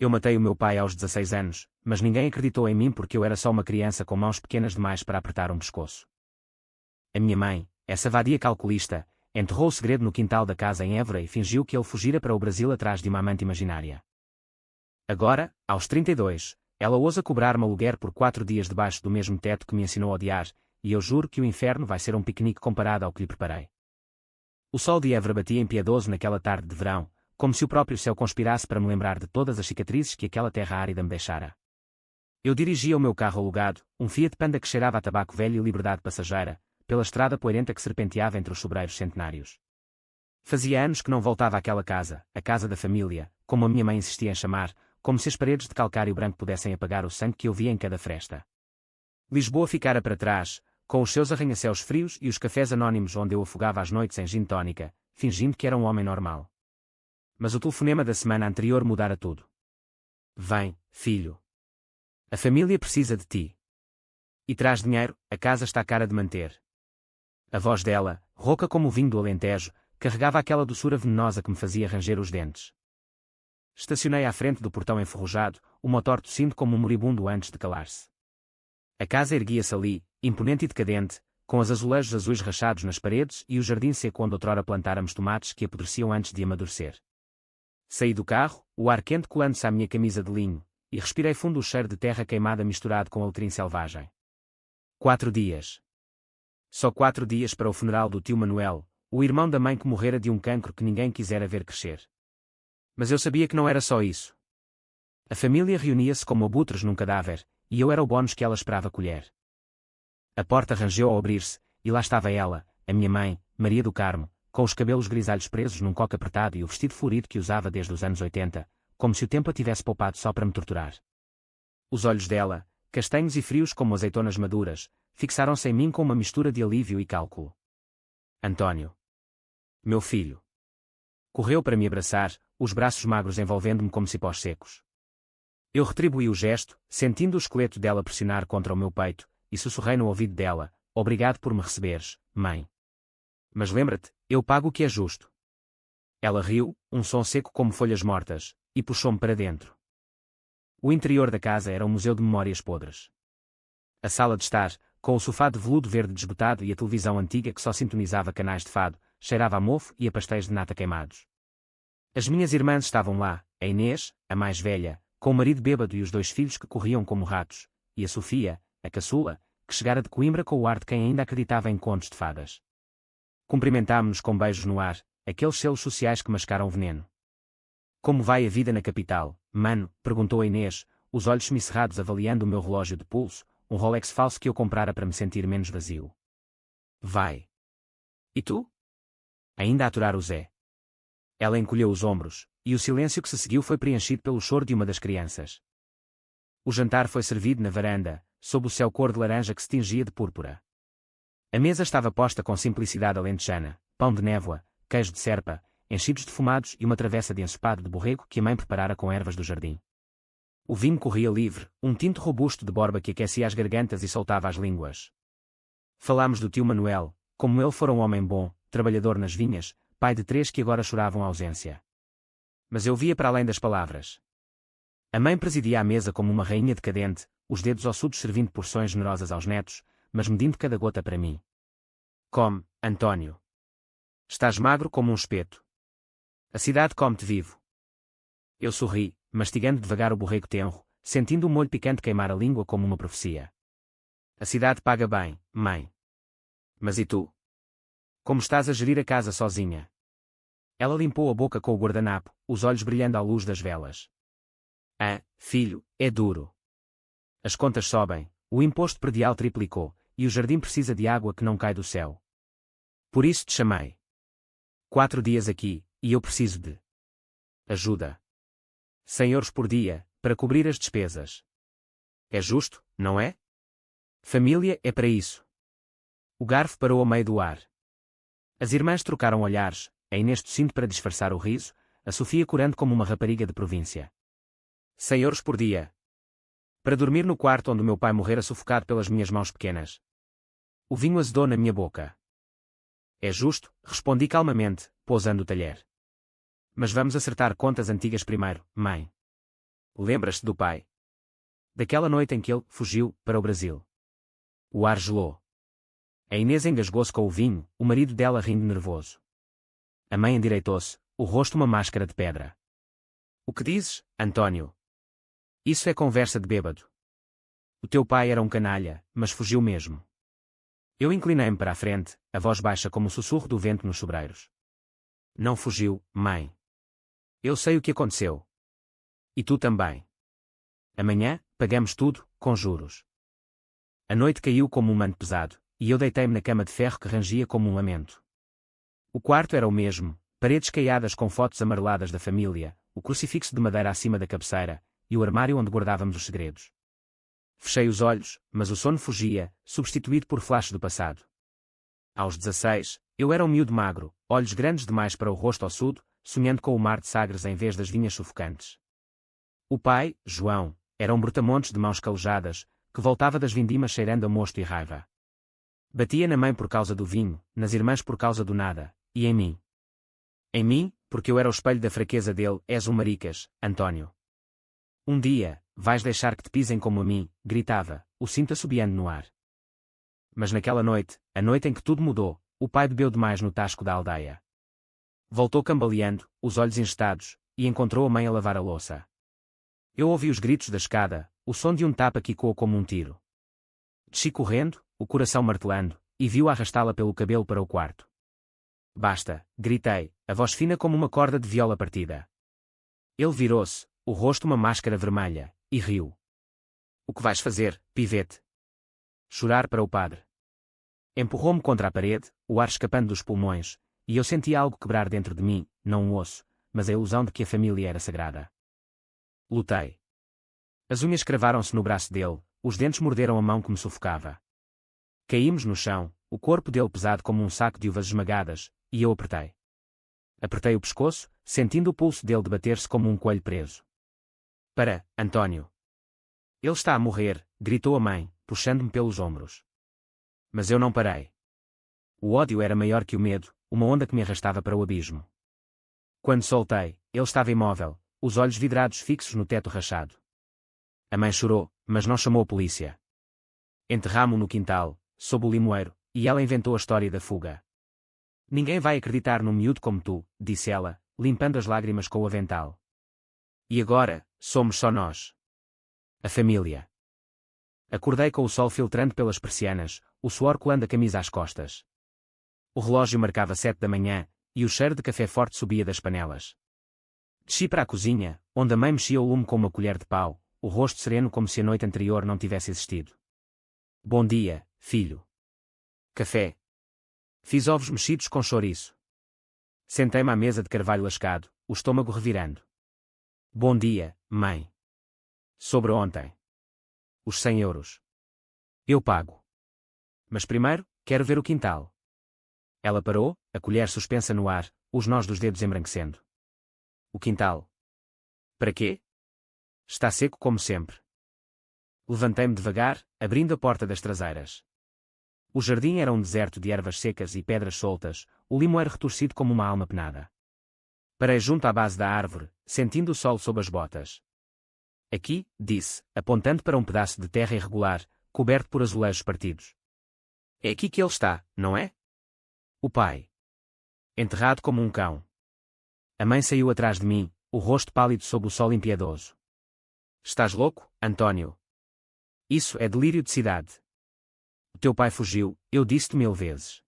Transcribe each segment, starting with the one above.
Eu matei o meu pai aos 16 anos, mas ninguém acreditou em mim porque eu era só uma criança com mãos pequenas demais para apertar um pescoço. A minha mãe, essa vadia calculista, enterrou o segredo no quintal da casa em Évora e fingiu que ele fugira para o Brasil atrás de uma amante imaginária. Agora, aos 32, ela ousa cobrar-me aluguer por 4 dias debaixo do mesmo teto que me ensinou a odiar, e eu juro que o inferno vai ser um piquenique comparado ao que lhe preparei. O sol de Évora batia impiedoso naquela tarde de verão, como se o próprio céu conspirasse para me lembrar de todas as cicatrizes que aquela terra árida me deixara. Eu dirigia o meu carro alugado, um Fiat Panda que cheirava a tabaco velho e liberdade passageira, pela estrada poeirenta que serpenteava entre os sobreiros centenários. Fazia anos que não voltava àquela casa, a casa da família, como a minha mãe insistia em chamar, como se as paredes de calcário branco pudessem apagar o sangue que eu via em cada fresta. Lisboa ficara para trás, com os seus arranha-céus frios e os cafés anónimos onde eu afogava as noites em gin tónica, fingindo que era um homem normal. Mas o telefonema da semana anterior mudara tudo. Vem, filho. A família precisa de ti. E traz dinheiro, a casa está cara de manter. A voz dela, rouca como o vinho do Alentejo, carregava aquela doçura venenosa que me fazia ranger os dentes. Estacionei à frente do portão enferrujado, o motor tossindo como um moribundo antes de calar-se. A casa erguia-se ali, imponente e decadente, com os azulejos azuis rachados nas paredes e o jardim seco onde outrora plantáramos tomates que apodreciam antes de amadurecer. Saí do carro, o ar quente colando-se à minha camisa de linho, e respirei fundo o cheiro de terra queimada misturado com aletrim selvagem. 4 dias. Só 4 dias para o funeral do tio Manuel, o irmão da mãe que morrera de um cancro que ninguém quisera ver crescer. Mas eu sabia que não era só isso. A família reunia-se como abutres num cadáver, e eu era o bónus que ela esperava colher. A porta rangeu ao abrir-se, e lá estava ela, a minha mãe, Maria do Carmo, com os cabelos grisalhos presos num coque apertado e o vestido florido que usava desde os anos 80, como se o tempo a tivesse poupado só para me torturar. Os olhos dela, castanhos e frios como azeitonas maduras, fixaram-se em mim com uma mistura de alívio e cálculo. António. Meu filho. Correu para me abraçar, os braços magros envolvendo-me como cipós secos. Eu retribuí o gesto, sentindo o esqueleto dela pressionar contra o meu peito, e sussurrei no ouvido dela: obrigado por me receberes, mãe. Mas lembra-te, eu pago o que é justo. Ela riu, um som seco como folhas mortas, e puxou-me para dentro. O interior da casa era um museu de memórias podres. A sala de estar, com o sofá de veludo verde desbotado e a televisão antiga que só sintonizava canais de fado, cheirava a mofo e a pastéis de nata queimados. As minhas irmãs estavam lá, a Inês, a mais velha, com o marido bêbado e os 2 filhos que corriam como ratos, e a Sofia, a caçula, que chegara de Coimbra com o ar de quem ainda acreditava em contos de fadas. Cumprimentámo-nos com beijos no ar, aqueles selos sociais que mascaram veneno. Como vai a vida na capital, mano? Perguntou a Inês, os olhos semicerrados avaliando o meu relógio de pulso, um Rolex falso que eu comprara para me sentir menos vazio. Vai. E tu? Ainda a aturar o Zé. Ela encolheu os ombros, e o silêncio que se seguiu foi preenchido pelo choro de uma das crianças. O jantar foi servido na varanda, sob o céu cor de laranja que se tingia de púrpura. A mesa estava posta com simplicidade alentejana, pão de névoa, queijo de serpa, enchidos defumados e uma travessa de ensopado de borrego que a mãe preparara com ervas do jardim. O vinho corria livre, um tinto robusto de borba que aquecia as gargantas e soltava as línguas. Falámos do tio Manuel, como ele fora um homem bom, trabalhador nas vinhas, pai de 3 que agora choravam a ausência. Mas eu via para além das palavras. A mãe presidia a mesa como uma rainha decadente, os dedos ossudos servindo porções generosas aos netos, mas medindo cada gota para mim. Come, António. Estás magro como um espeto. A cidade come-te vivo. Eu sorri, mastigando devagar o borrego tenro, sentindo o molho picante queimar a língua como uma profecia. A cidade paga bem, mãe. Mas e tu? Como estás a gerir a casa sozinha? Ela limpou a boca com o guardanapo, os olhos brilhando à luz das velas. Ah, filho, é duro. As contas sobem, o imposto predial triplicou, e o jardim precisa de água que não cai do céu. Por isso te chamei. 4 dias aqui, e eu preciso de ajuda. 100 euros por dia, para cobrir as despesas. É justo, não é? Família é para isso. O garfo parou a meio do ar. As irmãs trocaram olhares, a Inês tossindo para disfarçar o riso, a Sofia corando como uma rapariga de província. 100 euros por dia. Para dormir no quarto onde o meu pai morrera sufocado pelas minhas mãos pequenas. O vinho azedou na minha boca. É justo, respondi calmamente, pousando o talher. Mas vamos acertar contas antigas primeiro, mãe. Lembras-te do pai? Daquela noite em que ele fugiu para o Brasil. O ar gelou. A Inês engasgou-se com o vinho, o marido dela rindo nervoso. A mãe endireitou-se, o rosto uma máscara de pedra. O que dizes, António? Isso é conversa de bêbado. O teu pai era um canalha, mas fugiu mesmo. Eu inclinei-me para a frente, a voz baixa como o sussurro do vento nos sobreiros. Não fugiu, mãe. Eu sei o que aconteceu. E tu também. Amanhã, pagamos tudo, com juros. A noite caiu como um manto pesado, e eu deitei-me na cama de ferro que rangia como um lamento. O quarto era o mesmo, paredes caiadas com fotos amareladas da família, o crucifixo de madeira acima da cabeceira, e o armário onde guardávamos os segredos. Fechei os olhos, mas o sono fugia, substituído por flashes do passado. Aos 16, eu era um miúdo magro, olhos grandes demais para o rosto ossudo, sonhando com o mar de Sagres em vez das vinhas sufocantes. O pai, João, era um brutamontes de mãos calejadas, que voltava das vindimas cheirando a mosto e raiva. Batia na mãe por causa do vinho, nas irmãs por causa do nada, e em mim. Em mim, porque eu era o espelho da fraqueza dele. És um maricas, António. Um dia, vais deixar que te pisem como a mim, gritava, o cinto assobiando no ar. Mas naquela noite, a noite em que tudo mudou, o pai bebeu demais no tasco da aldeia. Voltou cambaleando, os olhos engestados, e encontrou a mãe a lavar a louça. Eu ouvi os gritos da escada, o som de um tapa quicou como um tiro. Desci correndo, o coração martelando, e viu arrastá-la pelo cabelo para o quarto. Basta, gritei, a voz fina como uma corda de viola partida. Ele virou-se, o rosto uma máscara vermelha, e riu. O que vais fazer, pivete? Chorar para o padre. Empurrou-me contra a parede, o ar escapando dos pulmões, e eu senti algo quebrar dentro de mim, não um osso, mas a ilusão de que a família era sagrada. Lutei. As unhas cravaram-se no braço dele, os dentes morderam a mão que me sufocava. Caímos no chão, o corpo dele pesado como um saco de uvas esmagadas, e eu apertei. Apertei o pescoço, sentindo o pulso dele debater-se como um coelho preso. Para, António. Ele está a morrer, gritou a mãe, puxando-me pelos ombros. Mas eu não parei. O ódio era maior que o medo, uma onda que me arrastava para o abismo. Quando soltei, ele estava imóvel, os olhos vidrados fixos no teto rachado. A mãe chorou, mas não chamou a polícia. Enterramo-o no quintal, sob o limoeiro, e ela inventou a história da fuga. Ninguém vai acreditar num miúdo como tu, disse ela, limpando as lágrimas com o avental. E agora, somos só nós. A família. Acordei com o sol filtrando pelas persianas, o suor colando a camisa às costas. O relógio marcava 7 da manhã, e o cheiro de café forte subia das panelas. Desci para a cozinha, onde a mãe mexia o lume com uma colher de pau, o rosto sereno como se a noite anterior não tivesse existido. Bom dia, filho. Café. Fiz ovos mexidos com chouriço. Sentei-me à mesa de carvalho lascado, o estômago revirando. Bom dia, mãe. Sobre ontem. Os 100 euros. Eu pago. Mas primeiro, quero ver o quintal. Ela parou, a colher suspensa no ar, os nós dos dedos embranquecendo. O quintal. Para quê? Está seco como sempre. Levantei-me devagar, abrindo a porta das traseiras. O jardim era um deserto de ervas secas e pedras soltas, o limoeiro retorcido como uma alma penada. Parei junto à base da árvore, sentindo o sol sob as botas. Aqui, disse, apontando para um pedaço de terra irregular, coberto por azulejos partidos. É aqui que ele está, não é? O pai. Enterrado como um cão. A mãe saiu atrás de mim, o rosto pálido sob o sol impiedoso. Estás louco, António? Isso é delírio de cidade. O teu pai fugiu, eu disse-te 1000 vezes.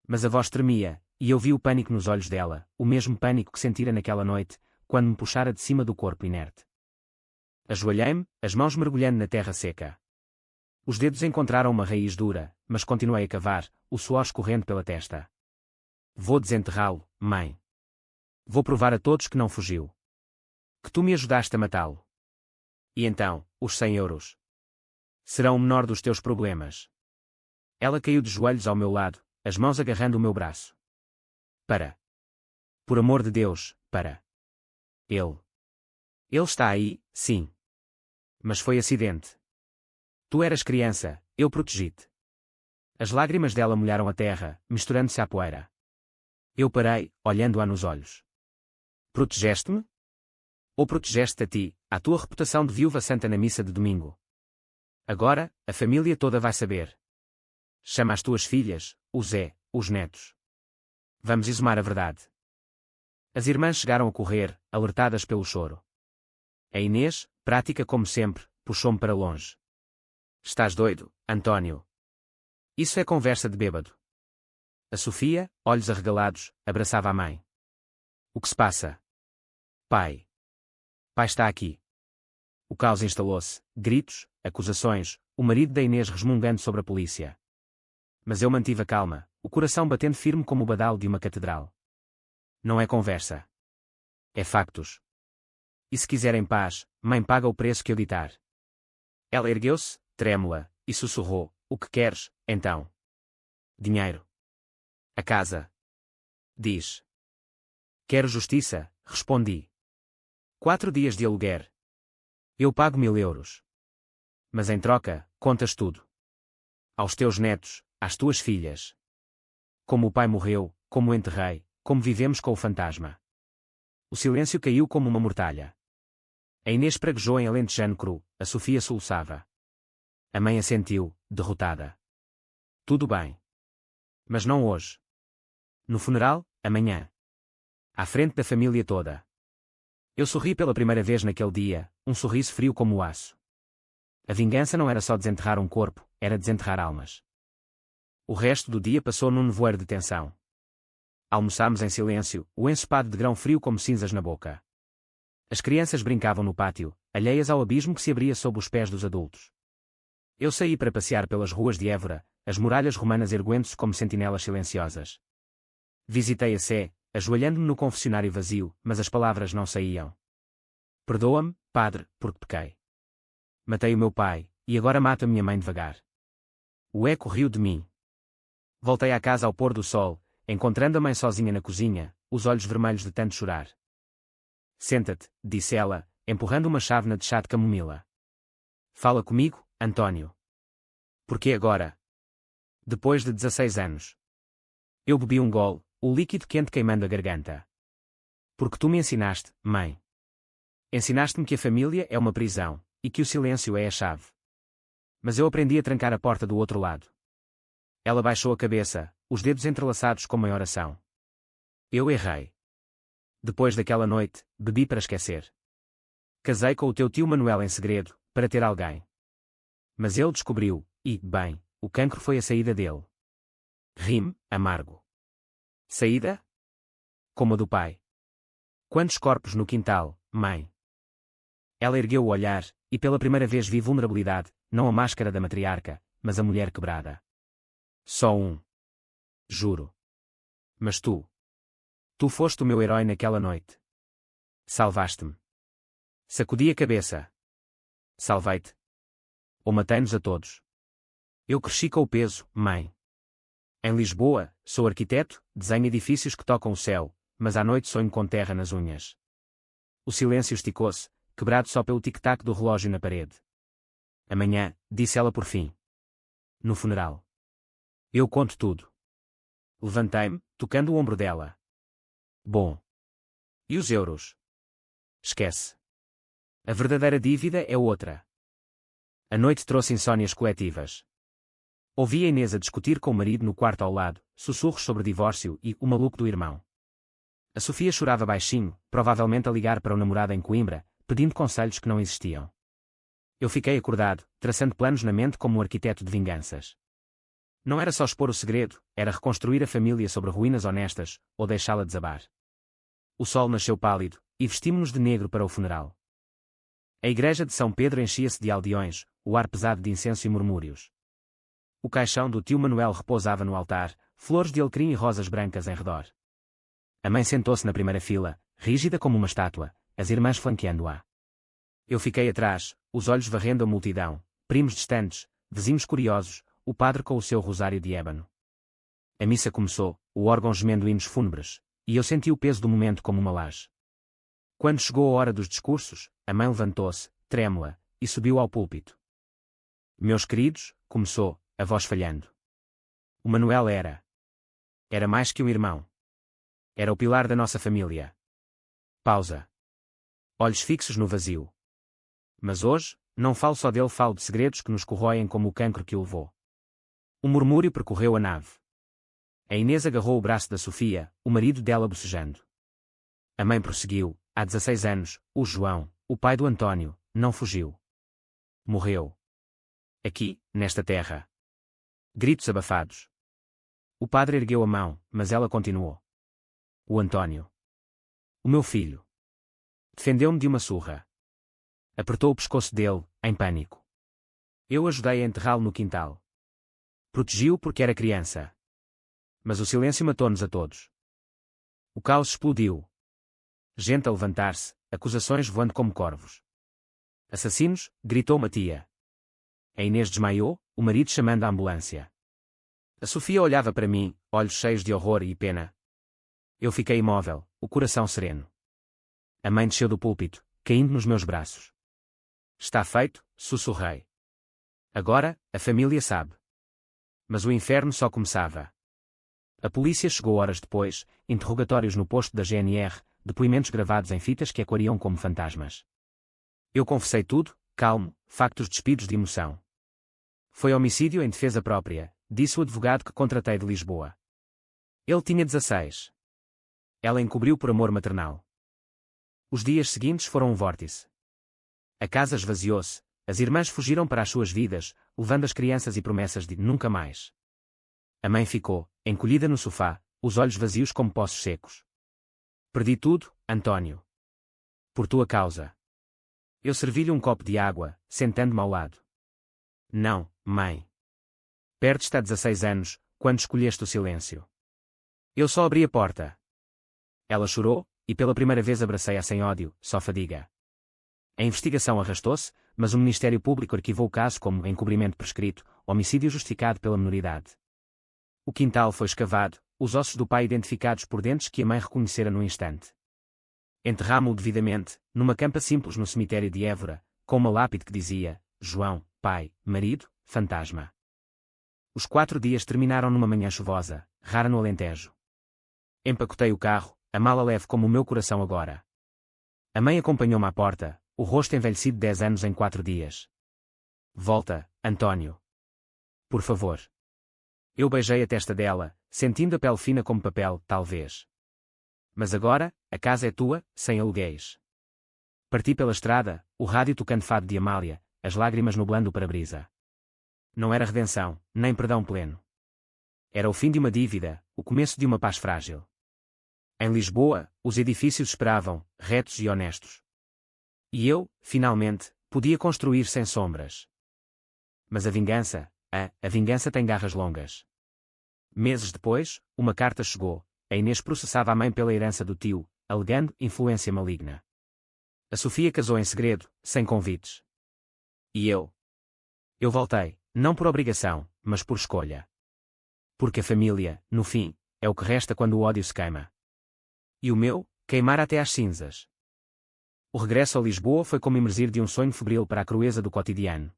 Mas a voz tremia, e eu vi o pânico nos olhos dela, o mesmo pânico que sentira naquela noite, quando me puxara de cima do corpo inerte. Ajoelhei-me, as mãos mergulhando na terra seca. Os dedos encontraram uma raiz dura, mas continuei a cavar, o suor escorrendo pela testa. Vou desenterrá-lo, mãe. Vou provar a todos que não fugiu. Que tu me ajudaste a matá-lo. E então, os 100 euros. Serão o menor dos teus problemas. Ela caiu de joelhos ao meu lado, as mãos agarrando o meu braço. Para. Por amor de Deus, para. Ele. Ele está aí, sim. Mas foi acidente. Tu eras criança, eu protegi-te. As lágrimas dela molharam a terra, misturando-se à poeira. Eu parei, olhando-a nos olhos. Protegeste-me? Ou protegeste-te a ti, A tua reputação de viúva santa na missa de domingo. Agora, a família toda vai saber. Chama as tuas filhas, o Zé, os netos. Vamos exumar a verdade. As irmãs chegaram a correr, alertadas pelo choro. A Inês, prática como sempre, puxou-me para longe. Estás doido, António? Isso é conversa de bêbado. A Sofia, olhos arregalados, abraçava a mãe. O que se passa? Pai. Pai está aqui. O caos instalou-se, gritos, acusações, o marido da Inês resmungando sobre a polícia. Mas eu mantive a calma, o coração batendo firme como o badalo de uma catedral. Não é conversa. É factos. E se quiserem paz, mãe paga o preço que eu ditar. Ela ergueu-se, trêmula, e sussurrou, o que queres, então? Dinheiro. A casa. Diz. Quero justiça, respondi. 4 dias de aluguer. Eu pago 1000 euros. Mas em troca, contas tudo. Aos teus netos, às tuas filhas. Como o pai morreu, como o enterrei, como vivemos com o fantasma. O silêncio caiu como uma mortalha. A Inês praguejou em alentejano cru, a Sofia soluçava. A mãe assentiu, derrotada. Tudo bem. Mas não hoje. No funeral, amanhã. À frente da família toda. Eu sorri pela primeira vez naquele dia, um sorriso frio como o aço. A vingança não era só desenterrar um corpo, era desenterrar almas. O resto do dia passou num nevoeiro de tensão. Almoçámos em silêncio, o ensopado de grão frio como cinzas na boca. As crianças brincavam no pátio, alheias ao abismo que se abria sob os pés dos adultos. Eu saí para passear pelas ruas de Évora, as muralhas romanas erguendo-se como sentinelas silenciosas. Visitei a Sé, ajoelhando-me no confessionário vazio, mas as palavras não saíam. Perdoa-me, padre, porque pequei. Matei o meu pai, e agora mato a minha mãe devagar. O eco riu de mim. Voltei à casa ao pôr do sol, encontrando a mãe sozinha na cozinha, os olhos vermelhos de tanto chorar. Senta-te, disse ela, empurrando uma chávena de chá de camomila. Fala comigo, António. Por que agora? Depois de 16 anos. Eu bebi um gole, o líquido quente queimando a garganta. Porque tu me ensinaste, mãe. Ensinaste-me que a família é uma prisão, e que o silêncio é a chave. Mas eu aprendi a trancar a porta do outro lado. Ela baixou a cabeça, os dedos entrelaçados como em oração. Eu errei. Depois daquela noite, bebi para esquecer. Casei com o teu tio Manuel em segredo, para ter alguém. Mas ele descobriu, e, bem, o cancro foi a saída dele. Rime, amargo. Saída? Como a do pai. Quantos corpos no quintal, mãe? Ela ergueu o olhar, e pela primeira vez vi vulnerabilidade, não a máscara da matriarca, mas a mulher quebrada. Só um. Juro. Mas tu. Tu foste o meu herói naquela noite. Salvaste-me. Sacudi a cabeça. Salvei-te. Ou matei-nos a todos. Eu cresci com o peso, mãe. Em Lisboa, sou arquiteto, desenho edifícios que tocam o céu, mas à noite sonho com terra nas unhas. O silêncio esticou-se, quebrado só pelo tic-tac do relógio na parede. Amanhã, disse ela por fim. No funeral. Eu conto tudo. Levantei-me, tocando o ombro dela. Bom. E os euros? Esquece. A verdadeira dívida é outra. A noite trouxe insónias coletivas. Ouvi a Inês a discutir com o marido no quarto ao lado, sussurros sobre divórcio e o maluco do irmão. A Sofia chorava baixinho, provavelmente a ligar para o namorado em Coimbra, pedindo conselhos que não existiam. Eu fiquei acordado, traçando planos na mente como um arquiteto de vinganças. Não era só expor o segredo, era reconstruir a família sobre ruínas honestas, ou deixá-la desabar. O sol nasceu pálido, e vestimos-nos de negro para o funeral. A igreja de São Pedro enchia-se de aldeões, o ar pesado de incenso e murmúrios. O caixão do tio Manuel repousava no altar, flores de alecrim e rosas brancas em redor. A mãe sentou-se na primeira fila, rígida como uma estátua, as irmãs flanqueando-a. Eu fiquei atrás, os olhos varrendo a multidão, primos distantes, vizinhos curiosos, o padre com o seu rosário de ébano. A missa começou, o órgão gemendo hinos fúnebres, e eu senti o peso do momento como uma laje. Quando chegou a hora dos discursos, a mãe levantou-se, trêmula, e subiu ao púlpito. Meus queridos, começou, a voz falhando. O Manuel era mais que um irmão. Era o pilar da nossa família. Pausa. Olhos fixos no vazio. Mas hoje, não falo só dele, falo de segredos que nos corroem como o cancro que o levou. O murmúrio percorreu a nave. A Inês agarrou o braço da Sofia, o marido dela bocejando. A mãe prosseguiu: há 16 anos, o João, o pai do António, não fugiu. Morreu. Aqui, nesta terra. Gritos abafados. O padre ergueu a mão, mas ela continuou. O António. O meu filho. Defendeu-me de uma surra. Apertou o pescoço dele, em pânico. Eu ajudei a enterrá-lo no quintal. Protegi-o porque era criança. Mas o silêncio matou-nos a todos. O caos explodiu. Gente a levantar-se, acusações voando como corvos. Assassinos, gritou uma tia. A Inês desmaiou, o marido chamando a ambulância. A Sofia olhava para mim, olhos cheios de horror e pena. Eu fiquei imóvel, o coração sereno. A mãe desceu do púlpito, caindo nos meus braços. Está feito, sussurrei. Agora, a família sabe. Mas o inferno só começava. A polícia chegou horas depois, interrogatórios no posto da GNR, depoimentos gravados em fitas que ecoariam como fantasmas. Eu confessei tudo, calmo, factos despidos de emoção. Foi homicídio em defesa própria, disse o advogado que contratei de Lisboa. Ele tinha 16. Ela encobriu por amor maternal. Os dias seguintes foram um vórtice. A casa esvaziou-se, as irmãs fugiram para as suas vidas, levando as crianças e promessas de nunca mais. A mãe ficou, encolhida no sofá, os olhos vazios como poços secos. Perdi tudo, António. Por tua causa. Eu servi-lhe um copo de água, sentando-me ao lado. Não, mãe. Perdes-te há 16 anos, quando escolheste o silêncio. Eu só abri a porta. Ela chorou, e pela primeira vez abracei-a sem ódio, só fadiga. A investigação arrastou-se, mas o Ministério Público arquivou o caso como encobrimento prescrito, homicídio justificado pela minoridade. O quintal foi escavado, os ossos do pai identificados por dentes que a mãe reconhecera no instante. Enterramo-o devidamente, numa campa simples no cemitério de Évora, com uma lápide que dizia: João, pai, marido, fantasma. Os 4 dias terminaram numa manhã chuvosa, rara no Alentejo. Empacotei o carro, a mala leve como o meu coração agora. A mãe acompanhou-me à porta, o rosto envelhecido 10 anos em 4 dias. Volta, António. Por favor. Eu beijei a testa dela, sentindo a pele fina como papel, talvez. Mas agora, a casa é tua, sem aluguéis. Parti pela estrada, o rádio tocando fado de Amália, as lágrimas nublando o para-brisa. Não era redenção, nem perdão pleno. Era o fim de uma dívida, o começo de uma paz frágil. Em Lisboa, os edifícios esperavam, retos e honestos. E eu, finalmente, podia construir sem sombras. Mas a vingança tem garras longas. Meses depois, uma carta chegou. A Inês processava a mãe pela herança do tio, alegando influência maligna. A Sofia casou em segredo, sem convites. E eu? Eu voltei, não por obrigação, mas por escolha. Porque a família, no fim, é o que resta quando o ódio se queima. E o meu, queimar até às cinzas. O regresso a Lisboa foi como emergir de um sonho febril para a crueza do cotidiano.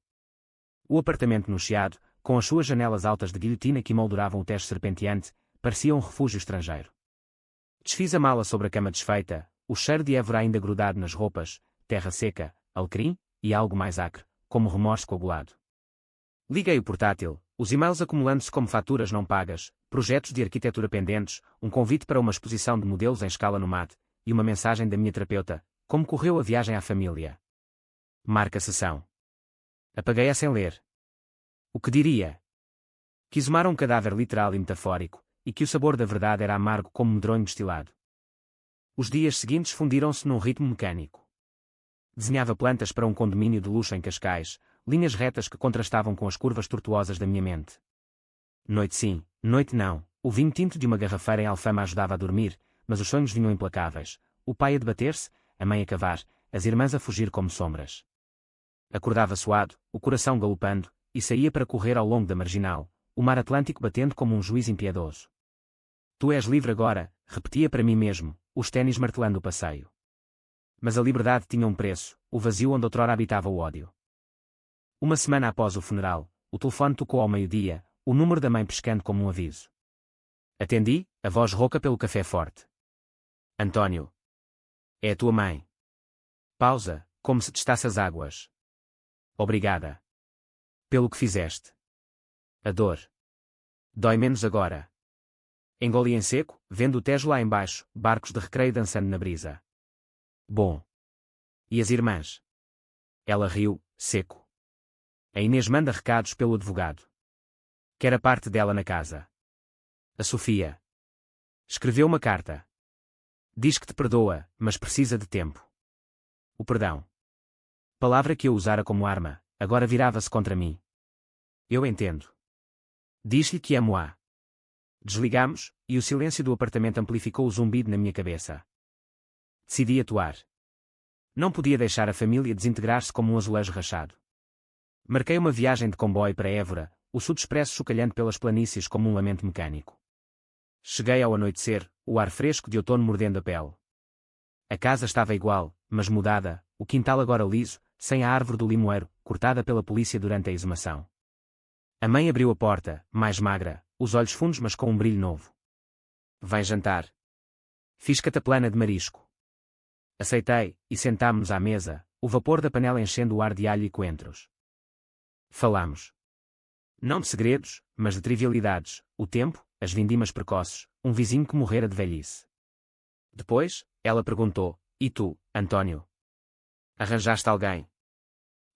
O apartamento no Chiado, com as suas janelas altas de guilhotina que molduravam o tejo serpenteante, parecia um refúgio estrangeiro. Desfiz a mala sobre a cama desfeita, o cheiro de Évora ainda grudado nas roupas, terra seca, alecrim, e algo mais acre, como remorso coagulado. Liguei o portátil, os e-mails acumulando-se como faturas não pagas, projetos de arquitetura pendentes, um convite para uma exposição de modelos em escala no MAT, e uma mensagem da minha terapeuta: como correu a viagem à família. Marca sessão. Apaguei-a sem ler. O que diria? Que exumara um cadáver literal e metafórico, e que o sabor da verdade era amargo como medronho destilado. Os dias seguintes fundiram-se num ritmo mecânico. Desenhava plantas para um condomínio de luxo em Cascais, linhas retas que contrastavam com as curvas tortuosas da minha mente. Noite sim, noite não, o vinho tinto de uma garrafeira em Alfama ajudava a dormir, mas os sonhos vinham implacáveis, o pai a debater-se, a mãe a cavar, as irmãs a fugir como sombras. Acordava suado, o coração galopando, e saía para correr ao longo da marginal, o mar Atlântico batendo como um juiz impiedoso. Tu és livre agora, repetia para mim mesmo, os ténis martelando o passeio. Mas a liberdade tinha um preço, o vazio onde outrora habitava o ódio. Uma semana após o funeral, o telefone tocou ao meio-dia, o número da mãe pescando como um aviso. Atendi, a voz rouca pelo café forte. António. É a tua mãe. Pausa, como se testasse as águas. Obrigada. Pelo que fizeste. A dor. Dói menos agora. Engoli em seco, vendo o Tejo lá embaixo, barcos de recreio dançando na brisa. Bom. E as irmãs? Ela riu, seco. A Inês manda recados pelo advogado. Quer a parte dela na casa. A Sofia. Escreveu uma carta. Diz que te perdoa, mas precisa de tempo. O perdão. Palavra que eu usara como arma, agora virava-se contra mim. Eu entendo. Diz-lhe que amo-a. Desligamos, e o silêncio do apartamento amplificou o zumbido na minha cabeça. Decidi atuar. Não podia deixar a família desintegrar-se como um azulejo rachado. Marquei uma viagem de comboio para Évora, o Sudexpresso chocalhando pelas planícies como um lamento mecânico. Cheguei ao anoitecer, o ar fresco de outono mordendo a pele. A casa estava igual, mas mudada, o quintal agora liso, sem a árvore do limoeiro, cortada pela polícia durante a exumação. A mãe abriu a porta, mais magra, os olhos fundos mas com um brilho novo. Vai jantar. Fiz cataplana de marisco. Aceitei, e sentámo-nos à mesa, o vapor da panela enchendo o ar de alho e coentros. Falámos. Não de segredos, mas de trivialidades, o tempo, as vindimas precoces, um vizinho que morrera de velhice. Depois, ela perguntou, e tu, António? Arranjaste alguém?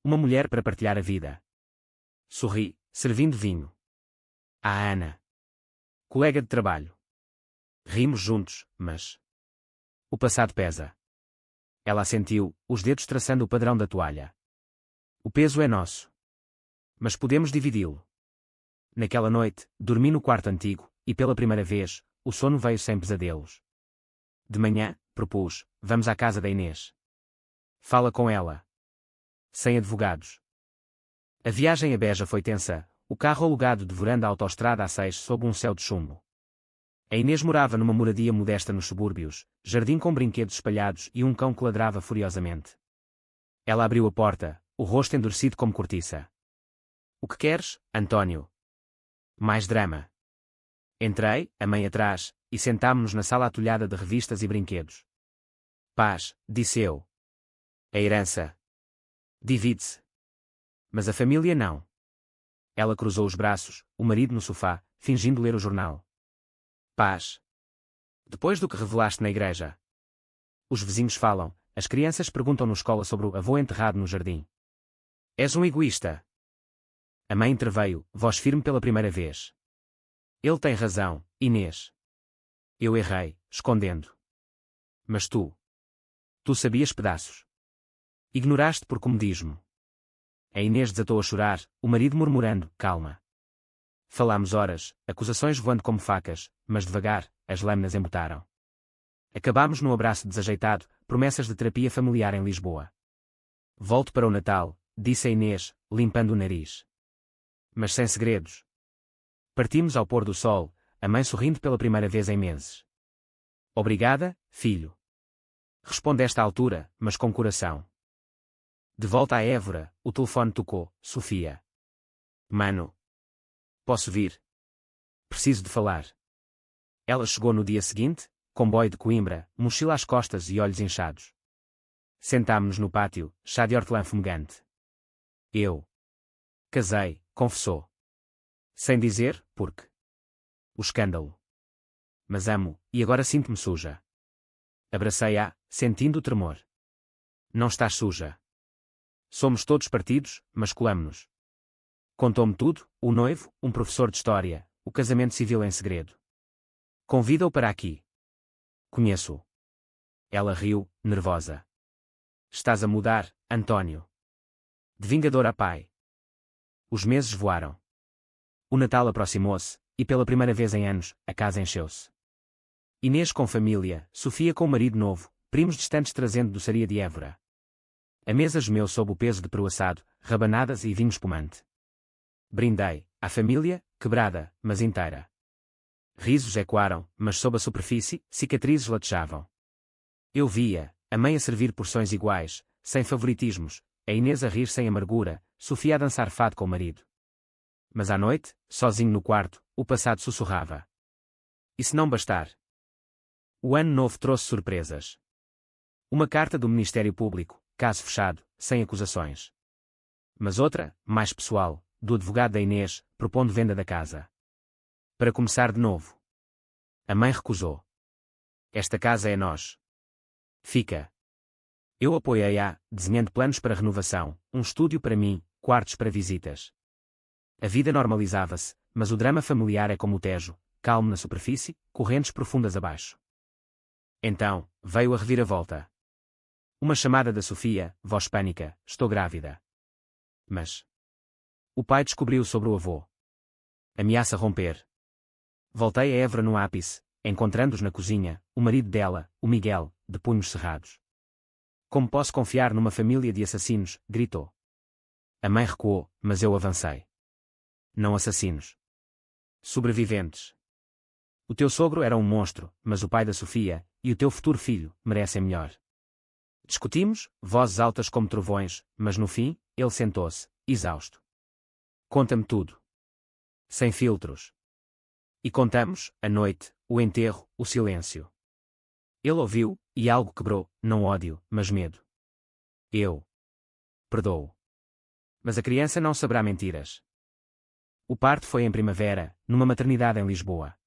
Uma mulher para partilhar a vida. Sorri, servindo vinho. A Ana. Colega de trabalho. Rimos juntos, mas... O passado pesa. Ela assentiu, os dedos traçando o padrão da toalha. O peso é nosso. Mas podemos dividi-lo. Naquela noite, dormi no quarto antigo, e pela primeira vez, o sono veio sem pesadelos. De manhã, propus, vamos à casa da Inês. Fala com ela. Sem advogados. A viagem a Beja foi tensa, o carro alugado devorando a autoestrada A6 sob um céu de chumbo. A Inês morava numa moradia modesta nos subúrbios, jardim com brinquedos espalhados e um cão que ladrava furiosamente. Ela abriu a porta, o rosto endurecido como cortiça. O que queres, António? Mais drama. Entrei, a mãe atrás, e sentámo-nos na sala atulhada de revistas e brinquedos. Paz, disse eu. A herança. Divide-se. Mas a família não. Ela cruzou os braços, o marido no sofá, fingindo ler o jornal. Paz. Depois do que revelaste na igreja. Os vizinhos falam, as crianças perguntam na escola sobre o avô enterrado no jardim. És um egoísta. A mãe interveio, voz firme pela primeira vez. Ele tem razão, Inês. Eu errei, escondendo. Mas tu. Tu sabias pedaços. Ignoraste por comodismo. A Inês desatou a chorar, o marido murmurando, calma. Falámos horas, acusações voando como facas, mas devagar, as lâminas embutaram. Acabámos num abraço desajeitado, promessas de terapia familiar em Lisboa. Volto para o Natal, disse a Inês, limpando o nariz. Mas sem segredos. Partimos ao pôr do sol, a mãe sorrindo pela primeira vez em meses. Obrigada, filho. Respondeste à altura, mas com coração. De volta a Évora, o telefone tocou, Sofia. Mano. Posso vir? Preciso de falar. Ela chegou no dia seguinte, comboio de Coimbra, mochila às costas e olhos inchados. Sentámo-nos no pátio, chá de hortelã fumegante. Eu. Casei, confessou. Sem dizer, porque. O escândalo. Mas amo, e agora sinto-me suja. Abracei-a, sentindo o tremor. Não estás suja. Somos todos partidos, mas colamo-nos. Contou-me tudo, o noivo, um professor de história, o casamento civil em segredo. Convida-o para aqui. Conheço-o. Ela riu, nervosa. Estás a mudar, António. De vingador a pai. Os meses voaram. O Natal aproximou-se, e pela primeira vez em anos, a casa encheu-se. Inês com família, Sofia com marido novo, primos distantes trazendo doçaria de Évora. A mesa gemeu sob o peso de peru assado, rabanadas e vinho espumante. Brindei, à família, quebrada, mas inteira. Risos ecoaram, mas sob a superfície, cicatrizes latejavam. Eu via, a mãe a servir porções iguais, sem favoritismos, a Inês a rir sem amargura, Sofia a dançar fado com o marido. Mas à noite, sozinho no quarto, o passado sussurrava. E se não bastar? O ano novo trouxe surpresas. Uma carta do Ministério Público, caso fechado, sem acusações. mas outra, mais pessoal, do advogado da Inês, propondo venda da casa. Para começar de novo. A mãe recusou. Esta casa é nós. Fica. Eu apoiei-a, desenhando planos para renovação, um estúdio para mim, quartos para visitas. A vida normalizava-se, mas o drama familiar é como o Tejo, calmo na superfície, correntes profundas abaixo. Então, veio a reviravolta. Uma chamada da Sofia, voz pânica, estou grávida. Mas o pai descobriu sobre o avô. Ameaça romper. Voltei a Évora no ápice, encontrando-os na cozinha, o marido dela, o Miguel, de punhos cerrados. Como posso confiar numa família de assassinos? Gritou. A mãe recuou, mas eu avancei. Não assassinos. Sobreviventes. O teu sogro era um monstro, mas o pai da Sofia, e o teu futuro filho, merecem melhor. Discutimos, vozes altas como trovões, mas no fim, ele sentou-se, exausto. Conta-me tudo. Sem filtros. E contamos, a noite, o enterro, o silêncio. Ele ouviu, e algo quebrou, não ódio, mas medo. Eu perdoo. Mas a criança não saberá mentiras. O parto foi em primavera, numa maternidade em Lisboa.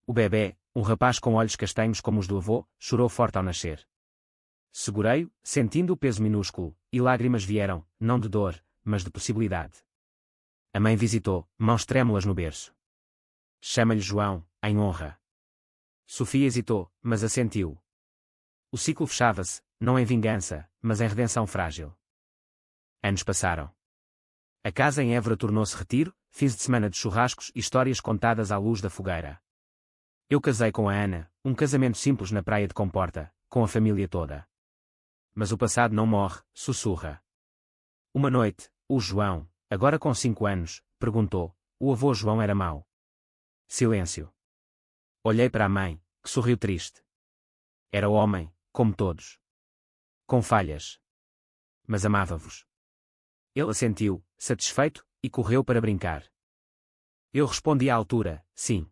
O bebê, um rapaz com olhos castanhos como os do avô, chorou forte ao nascer. Segurei-o, sentindo o peso minúsculo, e lágrimas vieram, não de dor, mas de possibilidade. A mãe visitou, mãos trêmulas no berço. Chama-lhe João, em honra. Sofia hesitou, mas assentiu. O ciclo fechava-se, não em vingança, mas em redenção frágil. Anos passaram. A casa em Évora tornou-se retiro, fins de semana de churrascos e histórias contadas à luz da fogueira. Eu casei com a Ana, um casamento simples na praia de Comporta, com a família toda. Mas o passado não morre, sussurra. Uma noite, o João, agora com 5 anos, perguntou, o avô João era mau? Silêncio. Olhei para a mãe, que sorriu triste. Era homem, como todos. Com falhas. Mas amava-vos. Ele assentiu, satisfeito, e correu para brincar. Eu respondi à altura, sim.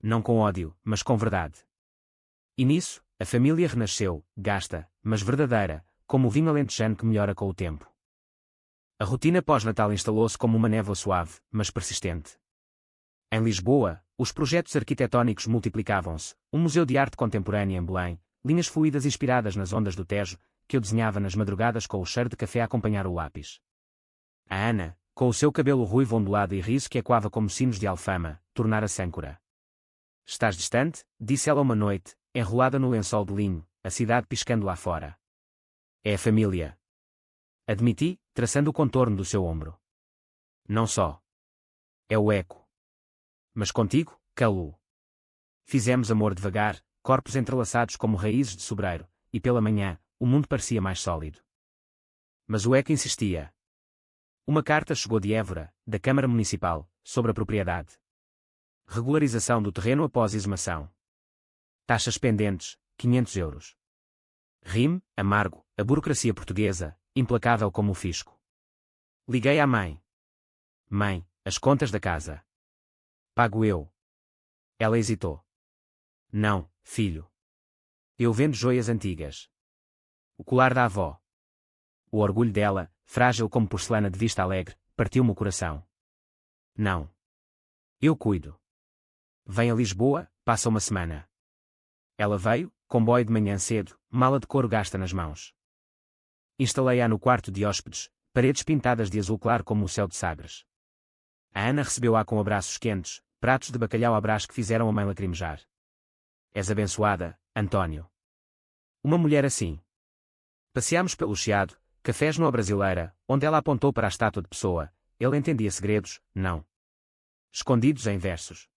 Não com ódio, mas com verdade. E nisso, a família renasceu, gasta, mas verdadeira, como o vinho alentejano que melhora com o tempo. A rotina pós-natal instalou-se como uma névoa suave, mas persistente. Em Lisboa, os projetos arquitetónicos multiplicavam-se, um museu de arte contemporânea em Belém, linhas fluídas inspiradas nas ondas do Tejo, que eu desenhava nas madrugadas com o cheiro de café a acompanhar o lápis. A Ana, com o seu cabelo ruivo ondulado e riso que ecoava como sinos de Alfama, tornara-se âncora. Estás distante? Disse ela uma noite, enrolada no lençol de linho, a cidade piscando lá fora. É a família. Admiti, traçando o contorno do seu ombro. Não só. É o eco. Mas contigo, calo. Fizemos amor devagar, corpos entrelaçados como raízes de sobreiro, e pela manhã, o mundo parecia mais sólido. Mas o eco insistia. Uma carta chegou de Évora, da Câmara Municipal, sobre a propriedade. Regularização do terreno após exumação. Taxas pendentes, 500 euros. Rime, amargo, a burocracia portuguesa, implacável como o fisco. Liguei à mãe. Mãe, as contas da casa. Pago eu. Ela hesitou. Não, filho. Eu vendo joias antigas. O colar da avó. O orgulho dela, frágil como porcelana de vista alegre, partiu-me o coração. Não. Eu cuido. Vem a Lisboa, passa uma semana. Ela veio, comboio de manhã cedo, mala de couro gasta nas mãos. Instalei-a no quarto de hóspedes, paredes pintadas de azul claro como o céu de Sagres. A Ana recebeu-a com abraços quentes, pratos de bacalhau à brás que fizeram a mãe lacrimejar. És abençoada, António. Uma mulher assim. Passeámos pelo Chiado, cafés no Brasileira, onde ela apontou para a estátua de Pessoa, ele entendia segredos, não. Escondidos em versos.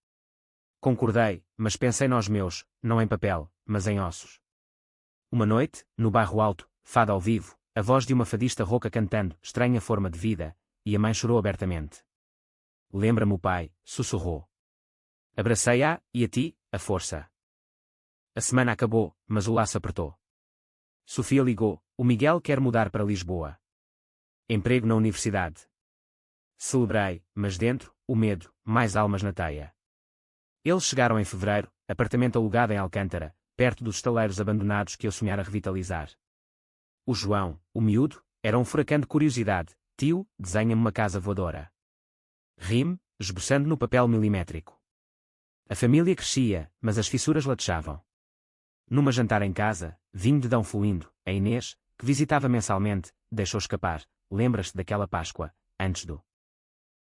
Concordei, mas pensei nos meus, não em papel, mas em ossos. Uma noite, no bairro Alto, fado ao vivo, a voz de uma fadista rouca cantando, estranha forma de vida, e a mãe chorou abertamente. Lembra-me o pai, sussurrou. Abracei-a, e a ti, a força. A semana acabou, mas o laço apertou. Sofia ligou, o Miguel quer mudar para Lisboa. Emprego na universidade. Celebrei, mas dentro, o medo, mais almas na teia. Eles chegaram em fevereiro, apartamento alugado em Alcântara, perto dos estaleiros abandonados que eu sonhara revitalizar. O João, o miúdo, era um furacão de curiosidade, Tio, desenha-me uma casa voadora. Ri-me, esboçando no papel milimétrico. A família crescia, mas as fissuras latejavam. Numa jantar em casa, vinho de Dão fluindo, a Inês, que visitava mensalmente, deixou escapar: lembras-te daquela Páscoa, antes do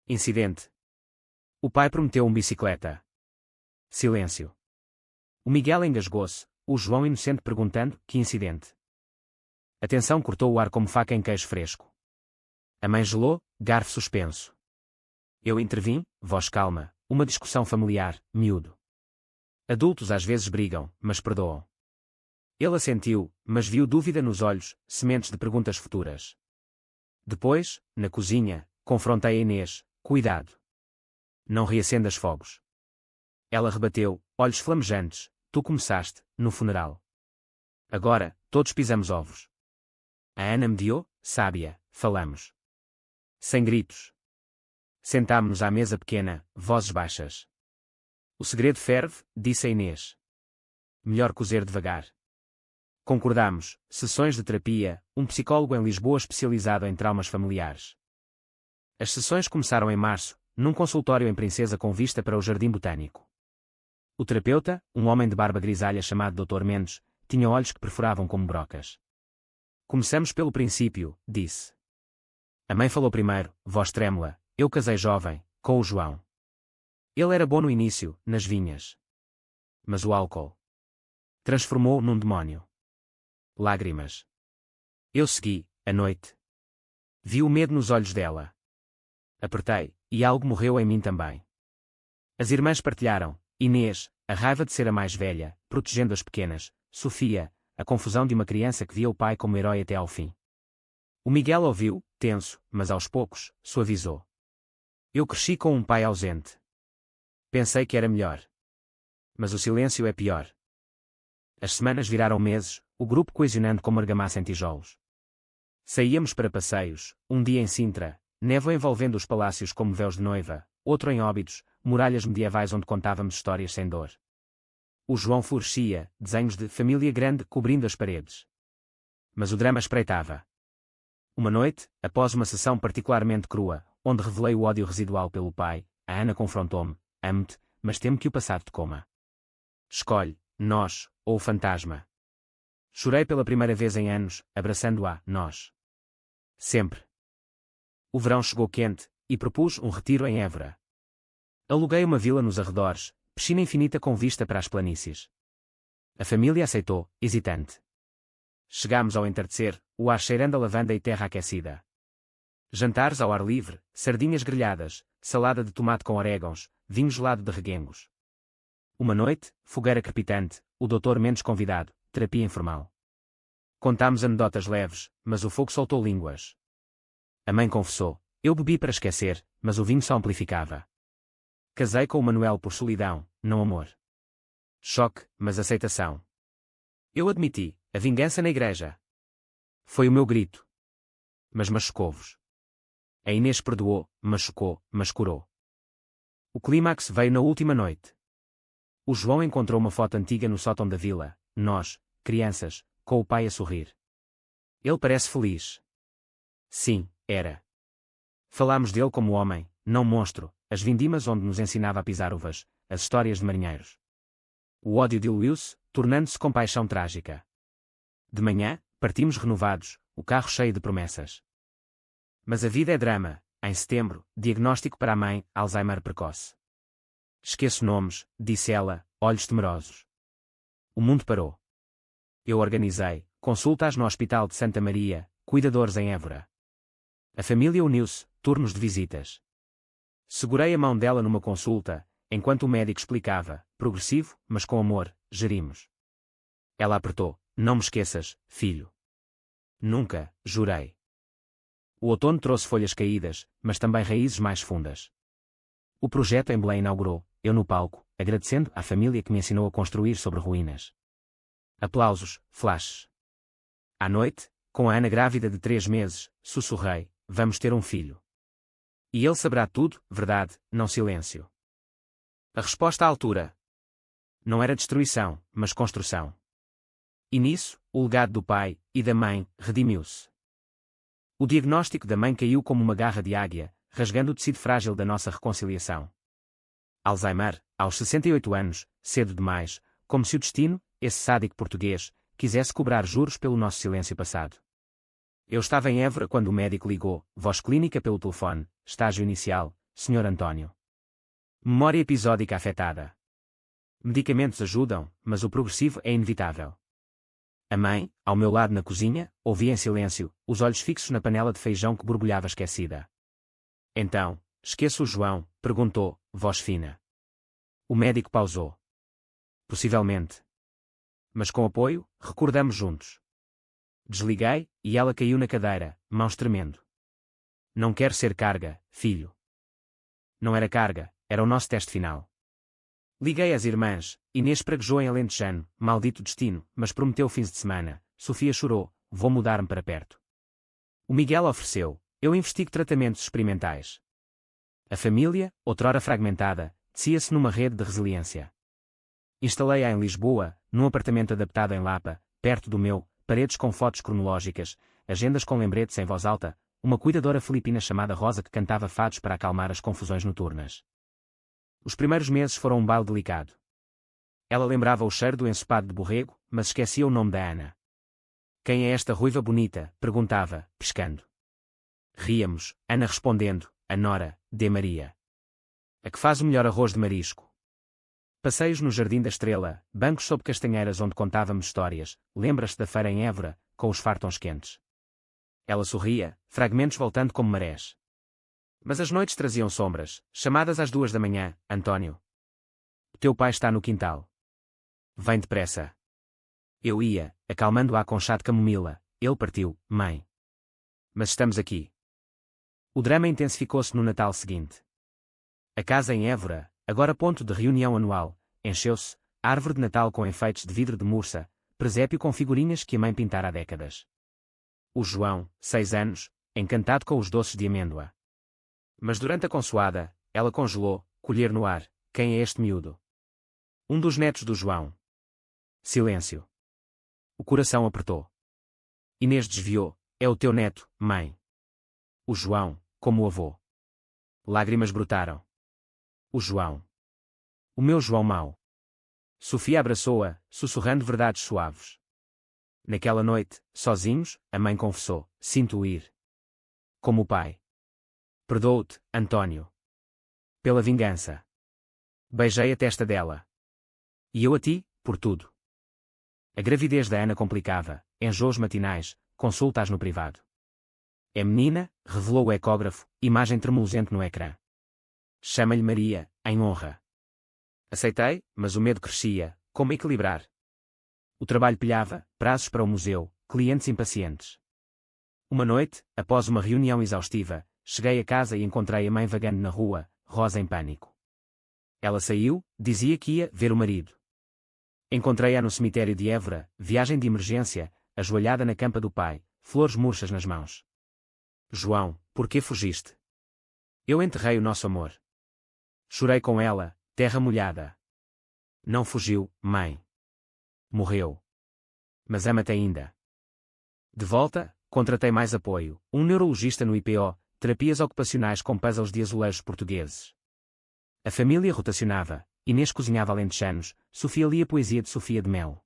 incidente? O pai prometeu uma bicicleta. Silêncio. O Miguel engasgou-se, o João inocente perguntando: que incidente? A tensão cortou o ar como faca em queijo fresco. A mãe gelou, garfo suspenso. Eu intervim, voz calma: uma discussão familiar, miúdo. Adultos às vezes brigam, mas perdoam. Ele assentiu, mas viu dúvida nos olhos, sementes de perguntas futuras. Depois, na cozinha, confrontei a Inês: cuidado. Não reacendas fogos. Ela rebateu, olhos flamejantes: tu começaste, no funeral. Agora, todos pisamos ovos. A Ana mediou: sábia, falamos. Sem gritos. Sentámo-nos à mesa pequena, vozes baixas. O segredo ferve, disse a Inês. Melhor cozer devagar. Concordámos: sessões de terapia, um psicólogo em Lisboa especializado em traumas familiares. As sessões começaram em março, num consultório em Princesa com vista para o Jardim Botânico. O terapeuta, um homem de barba grisalha chamado Dr. Mendes, tinha olhos que perfuravam como brocas. Começamos pelo princípio, disse. A mãe falou primeiro, voz trêmula: eu casei jovem, com o João. Ele era bom no início, nas vinhas. Mas o álcool transformou-o num demónio. Lágrimas. Eu segui, à noite. Vi o medo nos olhos dela. Apertei, e algo morreu em mim também. As irmãs partilharam: Inês, a raiva de ser a mais velha, protegendo as pequenas; Sofia, a confusão de uma criança que via o pai como herói até ao fim. O Miguel ouviu, tenso, mas aos poucos, suavizou. Eu cresci com um pai ausente. Pensei que era melhor. Mas o silêncio é pior. As semanas viraram meses, o grupo coesionando como argamassa em tijolos. Saíamos para passeios, um dia em Sintra, névoa envolvendo os palácios como véus de noiva, outro em Óbidos, muralhas medievais onde contávamos histórias sem dor. O João florescia, desenhos de família grande cobrindo as paredes. Mas o drama espreitava. Uma noite, após uma sessão particularmente crua, onde revelei o ódio residual pelo pai, a Ana confrontou-me: amo-te, mas temo que o passado te coma. Escolhe, nós, ou o fantasma. Chorei pela primeira vez em anos, abraçando-a, nós. Sempre. O verão chegou quente, e propus um retiro em Évora. Aluguei uma vila nos arredores, piscina infinita com vista para as planícies. A família aceitou, hesitante. Chegámos ao entardecer, o ar cheirando a lavanda e terra aquecida. Jantares ao ar livre, sardinhas grelhadas, salada de tomate com orégãos, vinho gelado de reguengos. Uma noite, fogueira crepitante, o Dr. Mendes convidado, terapia informal. Contámos anedotas leves, mas o fogo soltou línguas. A mãe confessou: eu bebi para esquecer, mas o vinho só amplificava. Casei com o Manuel por solidão, não amor. Choque, mas aceitação. Eu admiti: a vingança na igreja. Foi o meu grito. Mas machucou-vos. A Inês perdoou, machucou, mas curou. O clímax veio na última noite. O João encontrou uma foto antiga no sótão da vila, nós, crianças, com o pai a sorrir. Ele parece feliz. Sim, era. Falámos dele como homem, não monstro, as vindimas onde nos ensinava a pisar uvas, as histórias de marinheiros. O ódio diluiu-se, tornando-se compaixão trágica. De manhã, partimos renovados, o carro cheio de promessas. Mas a vida é drama. Em setembro, diagnóstico para a mãe: Alzheimer precoce. Esqueço nomes, disse ela, olhos temerosos. O mundo parou. Eu organizei consultas no Hospital de Santa Maria, cuidadores em Évora. A família uniu-se, turnos de visitas. Segurei a mão dela numa consulta, enquanto o médico explicava, progressivo, mas com amor: gerimos. Ela apertou: não me esqueças, filho. Nunca, jurei. O outono trouxe folhas caídas, mas também raízes mais fundas. O projeto em Belém inaugurou, eu no palco, agradecendo à família que me ensinou a construir sobre ruínas. Aplausos, flashes. À noite, com a Ana grávida de 3 meses, sussurrei: vamos ter um filho. E ele saberá tudo, verdade, não silêncio. A resposta à altura. Não era destruição, mas construção. E nisso, o legado do pai e da mãe redimiu-se. O diagnóstico da mãe caiu como uma garra de águia, rasgando o tecido frágil da nossa reconciliação. Alzheimer, aos 68 anos, cedo demais, como se o destino, esse sádico português, quisesse cobrar juros pelo nosso silêncio passado. Eu estava em Évora quando o médico ligou, voz clínica pelo telefone, estágio inicial, Sr. António. Memória episódica afetada. Medicamentos ajudam, mas o progressivo é inevitável. A mãe, ao meu lado na cozinha, ouvia em silêncio, os olhos fixos na panela de feijão que borbulhava esquecida. Então, esqueço o João? Perguntou, voz fina. O médico pausou. Possivelmente. Mas com apoio, recordamos juntos. Desliguei, e ela caiu na cadeira, mãos tremendo. Não quero ser carga, filho. Não era carga, era o nosso teste final. Liguei às irmãs, Inês praguejou em alentejano, maldito destino, mas prometeu fins de semana. Sofia chorou, vou mudar-me para perto. O Miguel ofereceu, eu investigo tratamentos experimentais. A família, outrora fragmentada, tecia-se numa rede de resiliência. Instalei-a em Lisboa, num apartamento adaptado em Lapa, perto do meu, paredes com fotos cronológicas, agendas com lembretes em voz alta, uma cuidadora filipina chamada Rosa que cantava fados para acalmar as confusões noturnas. Os primeiros meses foram um baile delicado. Ela lembrava o cheiro do ensopado de borrego, mas esquecia o nome da Ana. Quem é esta ruiva bonita? Perguntava, piscando. Ríamos, Ana respondendo, a Nora, de Maria. A que faz o melhor arroz de marisco. Passeios no Jardim da Estrela, bancos sob castanheiras onde contávamos histórias, lembra-se da feira em Évora, com os fartões quentes. Ela sorria, fragmentos voltando como marés. Mas as noites traziam sombras, chamadas às 2 da manhã, António. O teu pai está no quintal. Vem depressa. Eu ia, acalmando-a com chá de camomila, ele partiu, mãe. Mas estamos aqui. O drama intensificou-se no Natal seguinte. A casa em Évora, agora ponto de reunião anual, encheu-se, árvore de Natal com enfeites de vidro de mursa, presépio com figurinhas que a mãe pintara há décadas. O João, 6 anos, encantado com os doces de amêndoa. Mas durante a consoada, ela congelou, colher no ar, quem é este miúdo? Um dos netos do João. Silêncio. O coração apertou. Inês desviou, é o teu neto, mãe. O João, como o avô. Lágrimas brotaram. O João. O meu João mau. Sofia abraçou-a, sussurrando verdades suaves. Naquela noite, sozinhos, a mãe confessou, sinto-o ir. Como o pai. Perdoo-te, António. Pela vingança. Beijei a testa dela. E eu a ti, por tudo. A gravidez da Ana complicava, enjoos matinais, consultas no privado. É menina, revelou o ecógrafo, imagem tremulosente no ecrã. Chama-lhe Maria, em honra. Aceitei, mas o medo crescia, como equilibrar? O trabalho pilhava, prazos para o museu, clientes impacientes. Uma noite, após uma reunião exaustiva, cheguei a casa e encontrei a mãe vagando na rua, Rosa em pânico. Ela saiu, dizia que ia ver o marido. Encontrei-a no cemitério de Évora, viagem de emergência, ajoelhada na campa do pai, flores murchas nas mãos. João, por que fugiste? Eu enterrei o nosso amor. Chorei com ela, terra molhada. Não fugiu, mãe. Morreu. Mas ama-te ainda. De volta, contratei mais apoio, um neurologista no IPO, terapias ocupacionais com puzzles de azulejos portugueses. A família rotacionava, Inês cozinhava alentejanos, Sofia lia poesia de Sofia de Mel.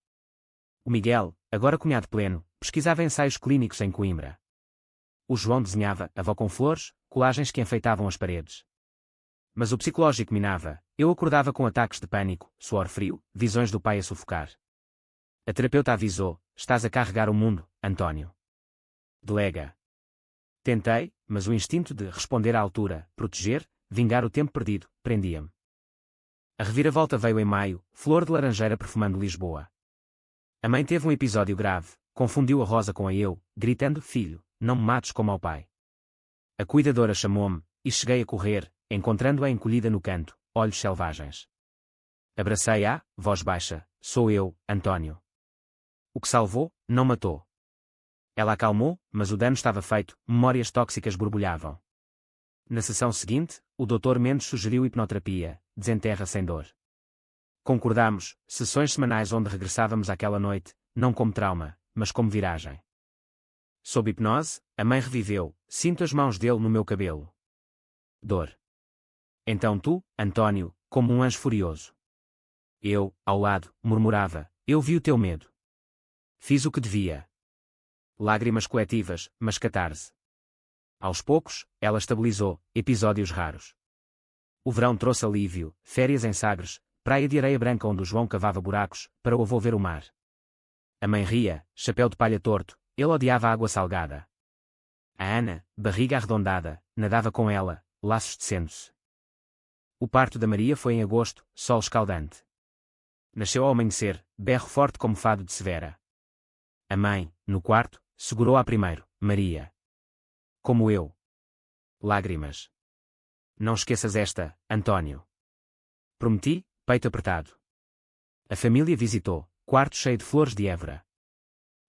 O Miguel, agora cunhado pleno, pesquisava ensaios clínicos em Coimbra. O João desenhava, avó com flores, colagens que enfeitavam as paredes. Mas o psicológico minava, eu acordava com ataques de pânico, suor frio, visões do pai a sufocar. A terapeuta avisou, estás a carregar o mundo, António. Delega. Tentei, mas o instinto de responder à altura, proteger, vingar o tempo perdido, prendia-me. A reviravolta veio em maio, flor de laranjeira perfumando Lisboa. A mãe teve um episódio grave, confundiu a Rosa com a eu, gritando, filho, não me mates como ao pai. A cuidadora chamou-me, e cheguei a correr, encontrando-a encolhida no canto, olhos selvagens. Abracei-a, voz baixa, sou eu, António. O que salvou, não matou. Ela acalmou, mas o dano estava feito, memórias tóxicas borbulhavam. Na sessão seguinte, o Dr. Mendes sugeriu hipnoterapia, desenterra sem dor. Concordámos, sessões semanais onde regressávamos àquela noite, não como trauma, mas como viragem. Sob hipnose, A mãe reviveu, sinto as mãos dele no meu cabelo. Dor. Então tu, Antônio, como um anjo furioso. Eu, ao lado, murmurava, eu vi o teu medo. Fiz o que devia. Lágrimas coletivas, mas catarse. Aos poucos, ela estabilizou, episódios raros. O verão trouxe alívio, férias em Sagres, praia de areia branca onde o João cavava buracos, para o avô ver o mar. A mãe ria, chapéu de palha torto, ele odiava a água salgada. A Ana, barriga arredondada, nadava com ela, laços tecendo-se. O parto da Maria foi em agosto, sol escaldante. Nasceu ao amanhecer, berro forte como fado de Severa. A mãe, no quarto, segurou-a primeiro, Maria. Como eu. Lágrimas. Não esqueças esta, Antônio. Prometi, peito apertado. A família visitou, quarto cheio de flores de Évora.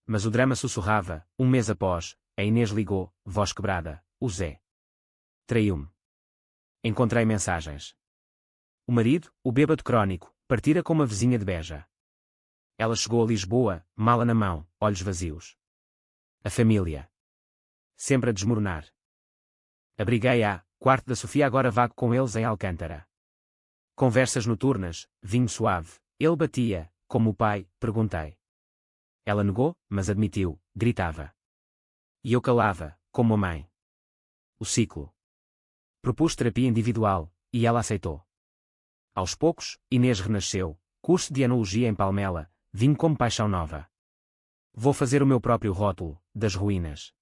Mas o drama sussurrava, um mês após, a Inês ligou, voz quebrada, o Zé. Traiu-me. Encontrei mensagens. O marido, o bêbado crónico, partira com uma vizinha de Beja. Ela chegou a Lisboa, mala na mão, olhos vazios. A família. Sempre a desmoronar. Abriguei-a, quarto da Sofia agora vago com eles em Alcântara. Conversas noturnas, vinho suave, ele batia, como o pai, perguntei. Ela negou, mas admitiu, gritava. E eu calava, como a mãe. O ciclo. Propus terapia individual, e ela aceitou. Aos poucos, Inês renasceu, curso de enologia em Palmela, vim como paixão nova. Vou fazer o meu próprio rótulo, das ruínas.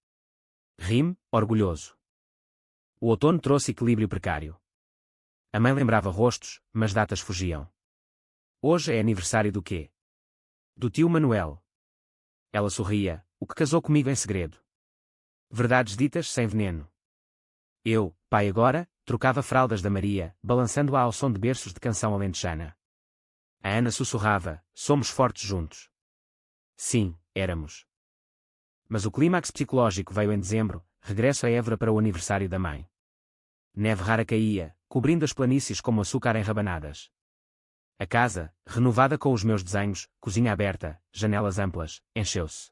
Rime, orgulhoso. O outono trouxe equilíbrio precário. A mãe lembrava rostos, mas datas fugiam. Hoje é aniversário do quê? Do tio Manuel. Ela sorria, o que casou comigo em segredo. Verdades ditas sem veneno. Eu, pai agora, trocava fraldas da Maria, balançando-a ao som de berços de canção alentejana. A Ana sussurrava, somos fortes juntos. Sim, éramos. Mas o clímax psicológico veio em dezembro, regresso a Évora para o aniversário da mãe. Neve rara caía, cobrindo as planícies como açúcar em rabanadas. A casa, renovada com os meus desenhos, cozinha aberta, janelas amplas, encheu-se.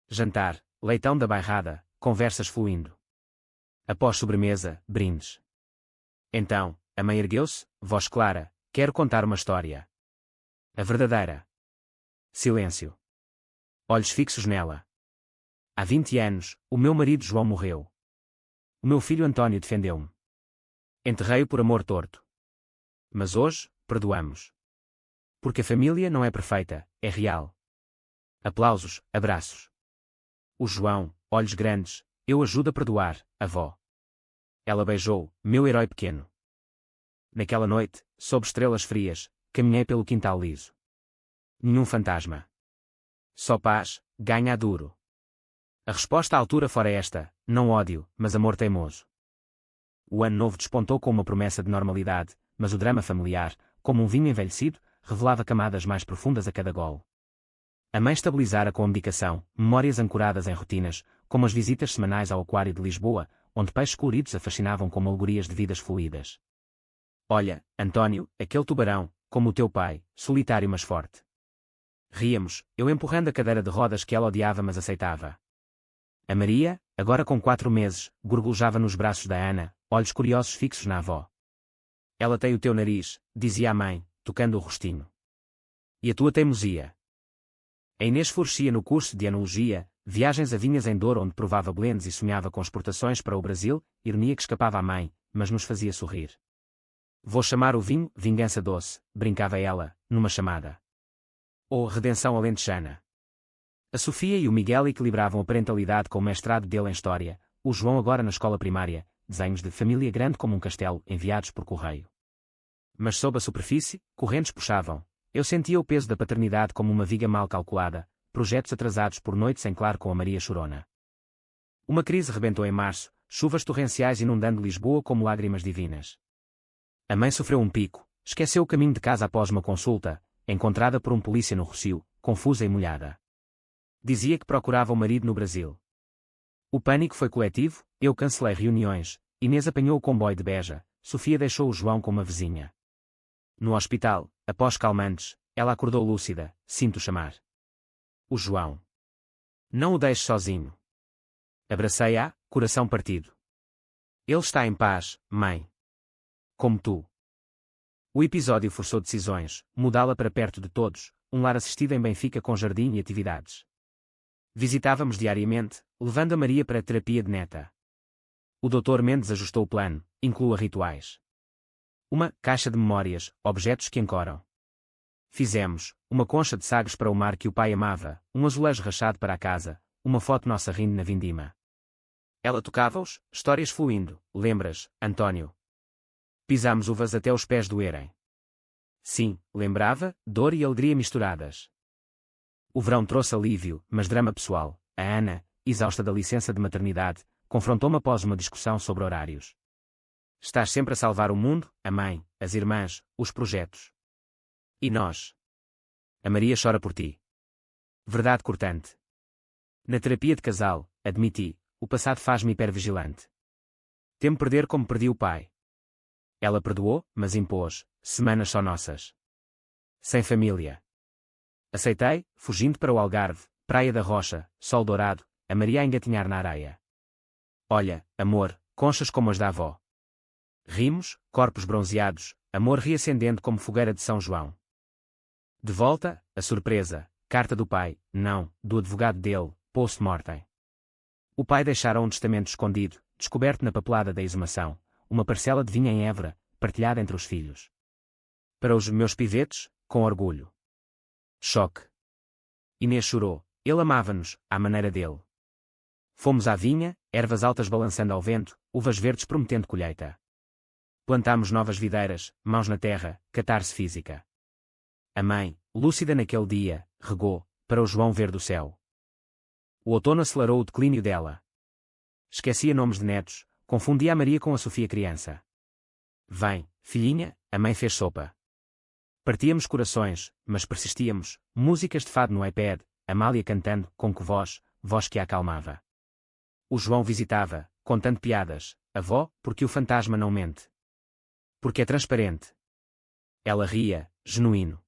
Jantar, leitão da bairrada, conversas fluindo. Após sobremesa, brindes. Então, a mãe ergueu-se, voz clara, quero contar uma história. A verdadeira. Silêncio. Olhos fixos nela. Há 20 anos, o meu marido João morreu. O meu filho Antônio defendeu-me. Enterrei-o por amor torto. Mas hoje, perdoamos. Porque a família não é perfeita, é real. Aplausos, abraços. O João, olhos grandes, eu ajudo a perdoar, avó. Ela beijou, meu herói pequeno. Naquela noite, sob estrelas frias, caminhei pelo quintal liso. Nenhum fantasma. Só paz, ganha a duro. A resposta à altura fora esta, não ódio, mas amor teimoso. O ano novo despontou com uma promessa de normalidade, mas o drama familiar, como um vinho envelhecido, revelava camadas mais profundas a cada gole. A mãe estabilizara com abdicação, memórias ancoradas em rotinas, como as visitas semanais ao aquário de Lisboa, onde peixes coloridos a fascinavam como alegorias de vidas fluídas. Olha, Antônio, aquele tubarão, como o teu pai, solitário mas forte. Ríamos, eu empurrando a cadeira de rodas que ela odiava mas aceitava. A Maria, agora com 4 meses, gorgolejava nos braços da Ana, olhos curiosos fixos na avó. Ela tem o teu nariz, dizia a mãe, tocando o rostinho. E a tua teimosia? A Inês florescia no curso de enologia, viagens a vinhas em Douro onde provava blendes e sonhava com exportações para o Brasil, ironia que escapava à mãe, mas nos fazia sorrir. Vou chamar o vinho, vingança doce, brincava ela, numa chamada. Ou redenção alentejana. A Sofia e o Miguel equilibravam a parentalidade com o mestrado dele em História, o João agora na escola primária, desenhos de família grande como um castelo, enviados por correio. Mas sob a superfície, correntes puxavam. Eu sentia o peso da paternidade como uma viga mal calculada, projetos atrasados por noites em claro com a Maria Chorona. Uma crise rebentou em março, chuvas torrenciais inundando Lisboa como lágrimas divinas. A mãe sofreu um pico, esqueceu o caminho de casa após uma consulta, encontrada por um polícia no Rossio, confusa e molhada. Dizia que procurava o marido no Brasil. O pânico foi coletivo, eu cancelei reuniões, Inês apanhou o comboio de Beja, Sofia deixou o João com uma vizinha. No hospital, após calmantes, ela acordou lúcida, sinto chamar. O João. Não o deixes sozinho. Abracei-a, coração partido. Ele está em paz, mãe. Como tu. O episódio forçou decisões, mudá-la para perto de todos, um lar assistido em Benfica com jardim e atividades. Visitávamos diariamente, levando a Maria para a terapia de neta. O Dr. Mendes ajustou o plano, inclua rituais. Uma caixa de memórias, objetos que ancoram. Fizemos uma concha de sagres para o mar que o pai amava, um azulejo rachado para a casa, uma foto nossa rindo na vindima. Ela tocava-os, histórias fluindo, lembras, António? Pisámos uvas até os pés doerem. Sim, lembrava, dor e alegria misturadas. O verão trouxe alívio, mas drama pessoal. A Ana, exausta da licença de maternidade, confrontou-me após uma discussão sobre horários. Estás sempre a salvar o mundo, a mãe, as irmãs, os projetos. E nós? A Maria chora por ti. Verdade cortante. Na terapia de casal, admiti, o passado faz-me hipervigilante. Temo perder como perdi o pai. Ela perdoou, mas impôs, semanas só nossas. Sem família. Aceitei, fugindo para o Algarve, Praia da Rocha, sol dourado, a Maria a engatinhar na areia. Olha, amor, conchas como as da avó. Rimos, corpos bronzeados, amor reacendendo como fogueira de São João. De volta, a surpresa, carta do pai, não, do advogado dele, post-mortem. O pai deixara um testamento escondido, descoberto na papelada da exumação, uma parcela de vinha em Évora, partilhada entre os filhos. Para os meus pivetes, com orgulho. Choque. Inês chorou, ele amava-nos, à maneira dele. Fomos à vinha, ervas altas balançando ao vento, uvas verdes prometendo colheita. Plantámos novas videiras, mãos na terra, catarse física. A mãe, lúcida naquele dia, regou, para o João ver do céu. O outono acelerou o declínio dela. Esquecia nomes de netos, confundia a Maria com a Sofia criança. Vem, filhinha, a mãe fez sopa. Partíamos corações, mas persistíamos, músicas de fado no iPad, Amália cantando, com que voz que a acalmava. O João visitava, contando piadas, avó, porque o fantasma não mente. Porque é transparente. Ela ria, genuíno.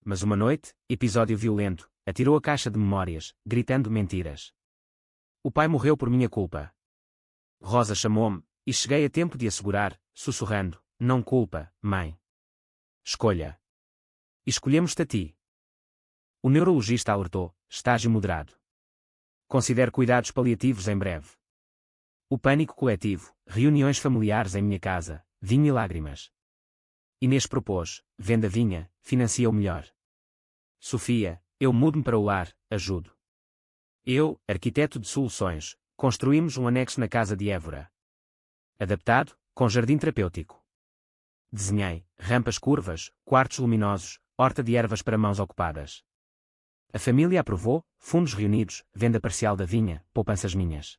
Mas uma noite, episódio violento, atirou a caixa de memórias, gritando mentiras. O pai morreu por minha culpa. Rosa chamou-me, e cheguei a tempo de assegurar, sussurrando, não culpa, mãe. Escolha. Escolhemos-te a ti. O neurologista alertou, estágio moderado. Considero cuidados paliativos em breve. O pânico coletivo, reuniões familiares em minha casa, vinho e lágrimas. Inês propôs, venda vinha, financia o melhor. Sofia, eu mudo-me para o lar, ajudo. Eu, arquiteto de soluções, construímos um anexo na casa de Évora. Adaptado, com jardim terapêutico. Desenhei, rampas curvas, quartos luminosos, horta de ervas para mãos ocupadas. A família aprovou, fundos reunidos, venda parcial da vinha, poupanças minhas.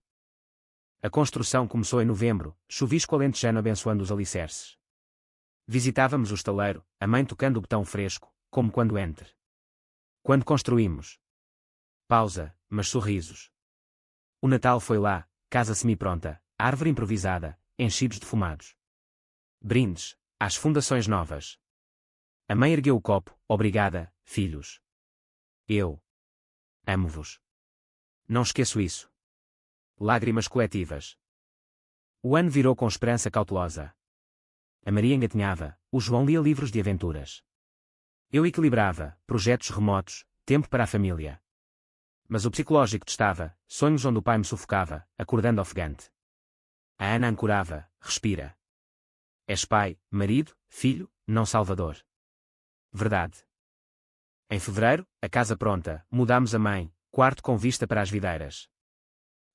A construção começou em novembro, chuvisco alentejano abençoando os alicerces. Visitávamos o estaleiro, a mãe tocando o botão fresco, como quando entre. Quando construímos. Pausa, mas sorrisos. O Natal foi lá, casa semi-pronta, árvore improvisada, enchidos de fumados. Brindes, às fundações novas. A mãe ergueu o copo, obrigada, filhos. Eu amo-vos. Não esqueço isso. Lágrimas coletivas. O ano virou com esperança cautelosa. A Maria engatinhava, o João lia livros de aventuras. Eu equilibrava, projetos remotos, tempo para a família. Mas o psicológico testava, sonhos onde o pai me sufocava, acordando ofegante. A Ana ancorava, respira. És pai, marido, filho, não salvador. Verdade. Em fevereiro, a casa pronta, mudámos a mãe, quarto com vista para as videiras.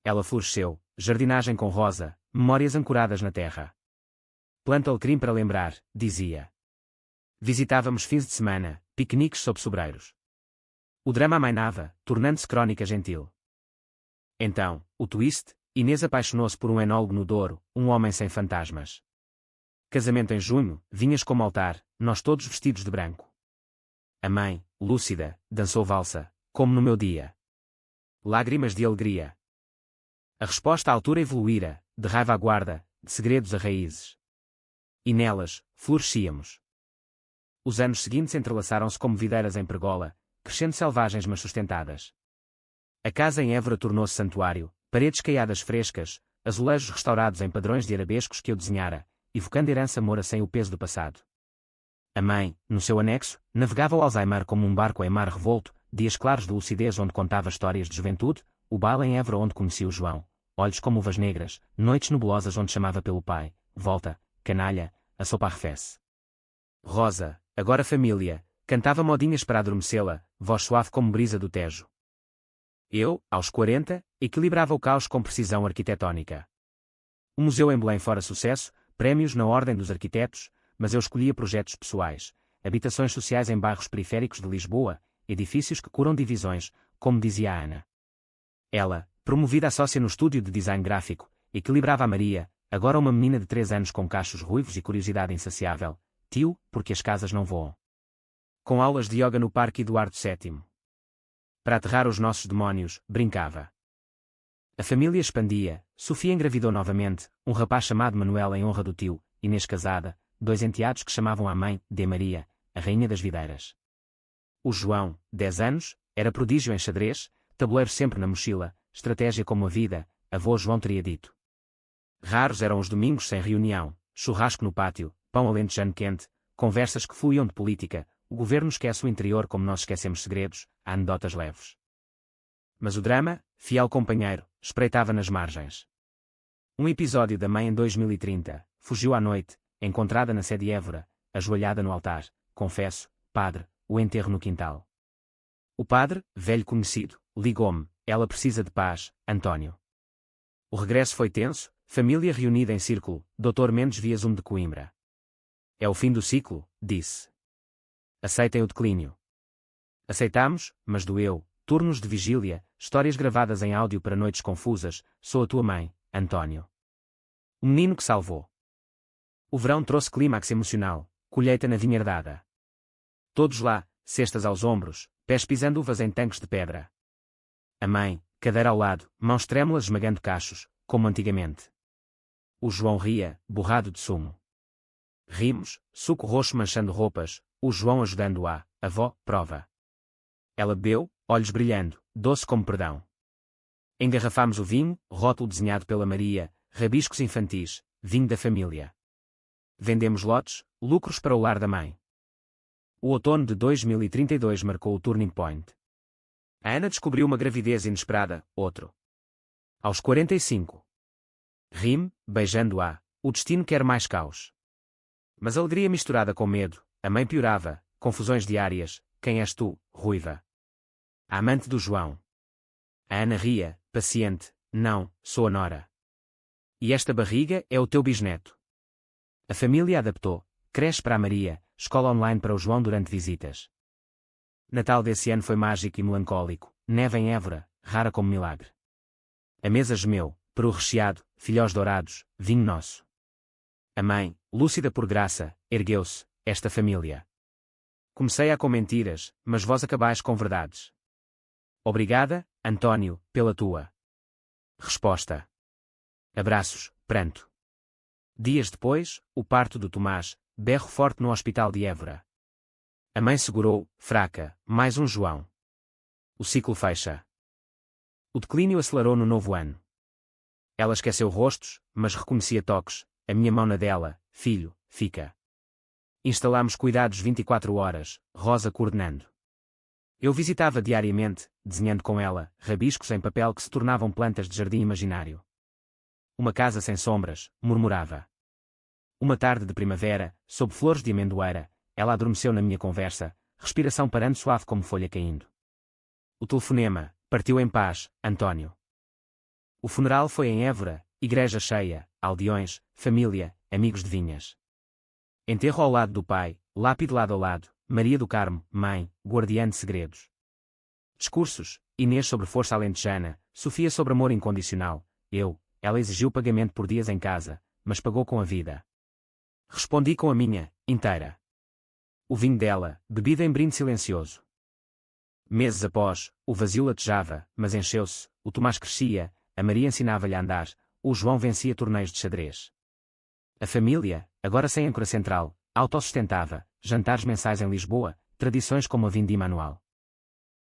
Ela floresceu, jardinagem com rosa, memórias ancoradas na terra. Planta alecrim para lembrar, dizia. Visitávamos fins de semana, piqueniques sob sobreiros. O drama amainava, tornando-se crónica gentil. Então, o twist, Inês apaixonou-se por um enólogo no Douro, um homem sem fantasmas. Casamento em junho, vinhas como altar, nós todos vestidos de branco. A mãe, lúcida, dançou valsa, como no meu dia. Lágrimas de alegria. A resposta à altura evoluíra, de raiva à guarda, de segredos a raízes. E nelas, florescíamos. Os anos seguintes entrelaçaram-se como videiras em pergola, crescendo selvagens mas sustentadas. A casa em Évora tornou-se santuário, paredes caiadas frescas, azulejos restaurados em padrões de arabescos que eu desenhara, evocando herança moura sem o peso do passado. A mãe, no seu anexo, navegava o Alzheimer como um barco em mar revolto, dias claros de lucidez onde contava histórias de juventude, o baile em Évora onde conheci o João, olhos como uvas negras, noites nebulosas onde chamava pelo pai, volta, canalha, a sopa arrefece. Rosa, agora família, cantava modinhas para adormecê-la, voz suave como brisa do Tejo. Eu, aos 40, equilibrava o caos com precisão arquitetónica. O museu em Belém fora sucesso, prémios na ordem dos arquitetos, mas eu escolhia projetos pessoais, habitações sociais em bairros periféricos de Lisboa, edifícios que curam divisões, como dizia a Ana. Ela, promovida a sócia no estúdio de design gráfico, equilibrava a Maria, agora uma menina de 3 anos com cachos ruivos e curiosidade insaciável, tio, porque as casas não voam. Com aulas de yoga no Parque Eduardo VII. Para aterrar os nossos demónios, brincava. A família expandia, Sofia engravidou novamente, um rapaz chamado Manuel em honra do tio, Inês casada, 2 enteados que chamavam a mãe, de Maria, a rainha das videiras. O João, 10 anos, era prodígio em xadrez, tabuleiro sempre na mochila, estratégia como a vida, avô João teria dito. Raros eram os domingos sem reunião, churrasco no pátio, pão alentejano quente, conversas que fluíam de política, o governo esquece o interior como nós esquecemos segredos, há anedotas leves. Mas o drama, fiel companheiro, espreitava nas margens. Um episódio da mãe em 2030, fugiu à noite, encontrada na sede Évora, ajoelhada no altar, confesso, padre, o enterro no quintal. O padre, velho conhecido, ligou-me, ela precisa de paz, António. O regresso foi tenso, família reunida em círculo, Dr. Mendes Vias de Coimbra. É o fim do ciclo, disse. Aceitem o declínio. Aceitámos, mas doeu, turnos de vigília, histórias gravadas em áudio para noites confusas, sou a tua mãe, António. O menino que salvou. O verão trouxe clímax emocional, colheita na vinha herdada. Todos lá, cestas aos ombros, pés pisando uvas em tanques de pedra. A mãe, cadeira ao lado, mãos trêmulas esmagando cachos, como antigamente. O João ria, borrado de sumo. Rimos, suco roxo manchando roupas, o João ajudando a avó, prova. Ela bebeu, olhos brilhando, doce como perdão. Engarrafámos o vinho, rótulo desenhado pela Maria, rabiscos infantis, vinho da família. Vendemos lotes, lucros para o lar da mãe. O outono de 2032 marcou o turning point. A Ana descobriu uma gravidez inesperada, outro. Aos 45. Rime, beijando-a, o destino quer mais caos. Mas a alegria misturada com medo, a mãe piorava, confusões diárias, quem és tu, ruiva? A amante do João. A Ana ria, paciente, não, sou a nora. E esta barriga é o teu bisneto. A família adaptou, creche para a Maria, escola online para o João durante visitas. Natal desse ano foi mágico e melancólico, neve em Évora, rara como milagre. A mesa gemeu, peru recheado, filhós dourados, vinho nosso. A mãe, lúcida por graça, ergueu-se, esta família. Comecei a com mentiras, mas vós acabais com verdades. Obrigada, António, pela tua resposta. Abraços, pranto. Dias depois, o parto do Tomás, berro forte no hospital de Évora. A mãe segurou, fraca, mais um João. O ciclo fecha. O declínio acelerou no novo ano. Ela esqueceu rostos, mas reconhecia toques, a minha mão na dela, filho, fica. Instalámos cuidados 24 horas, Rosa coordenando. Eu visitava diariamente, desenhando com ela, rabiscos em papel que se tornavam plantas de jardim imaginário. Uma casa sem sombras, murmurava. Uma tarde de primavera, sob flores de amendoeira, ela adormeceu na minha conversa, respiração parando suave como folha caindo. O telefonema, partiu em paz, António. O funeral foi em Évora, igreja cheia, aldeões, família, amigos de vinhas. Enterro ao lado do pai, lápide lado a lado, Maria do Carmo, mãe, guardiã de segredos. Discursos, Inês sobre força alentejana, Sofia sobre amor incondicional, ela exigiu pagamento por dias em casa, mas pagou com a vida. Respondi com a minha, inteira. O vinho dela, bebida em brinde silencioso. Meses após, o vazio latejava, mas encheu-se, o Tomás crescia, a Maria ensinava-lhe a andar, o João vencia torneios de xadrez. A família, agora sem âncora central, autossustentava, jantares mensais em Lisboa, tradições como a vindima anual.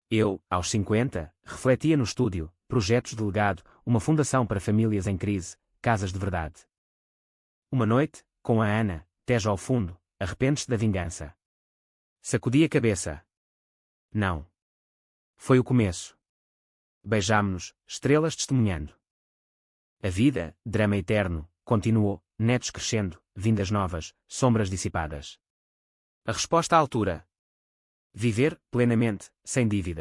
Eu, aos 50, refletia no estúdio, projetos de legado, uma fundação para famílias em crise, casas de verdade. Uma noite, com a Ana, Tejo ao fundo, arrependes-te da vingança. Sacudi a cabeça. Não. Foi o começo. Beijámo-nos, estrelas testemunhando. A vida, drama eterno, continuou, netos crescendo, vindas novas, sombras dissipadas. A resposta à altura. Viver, plenamente, sem dívida.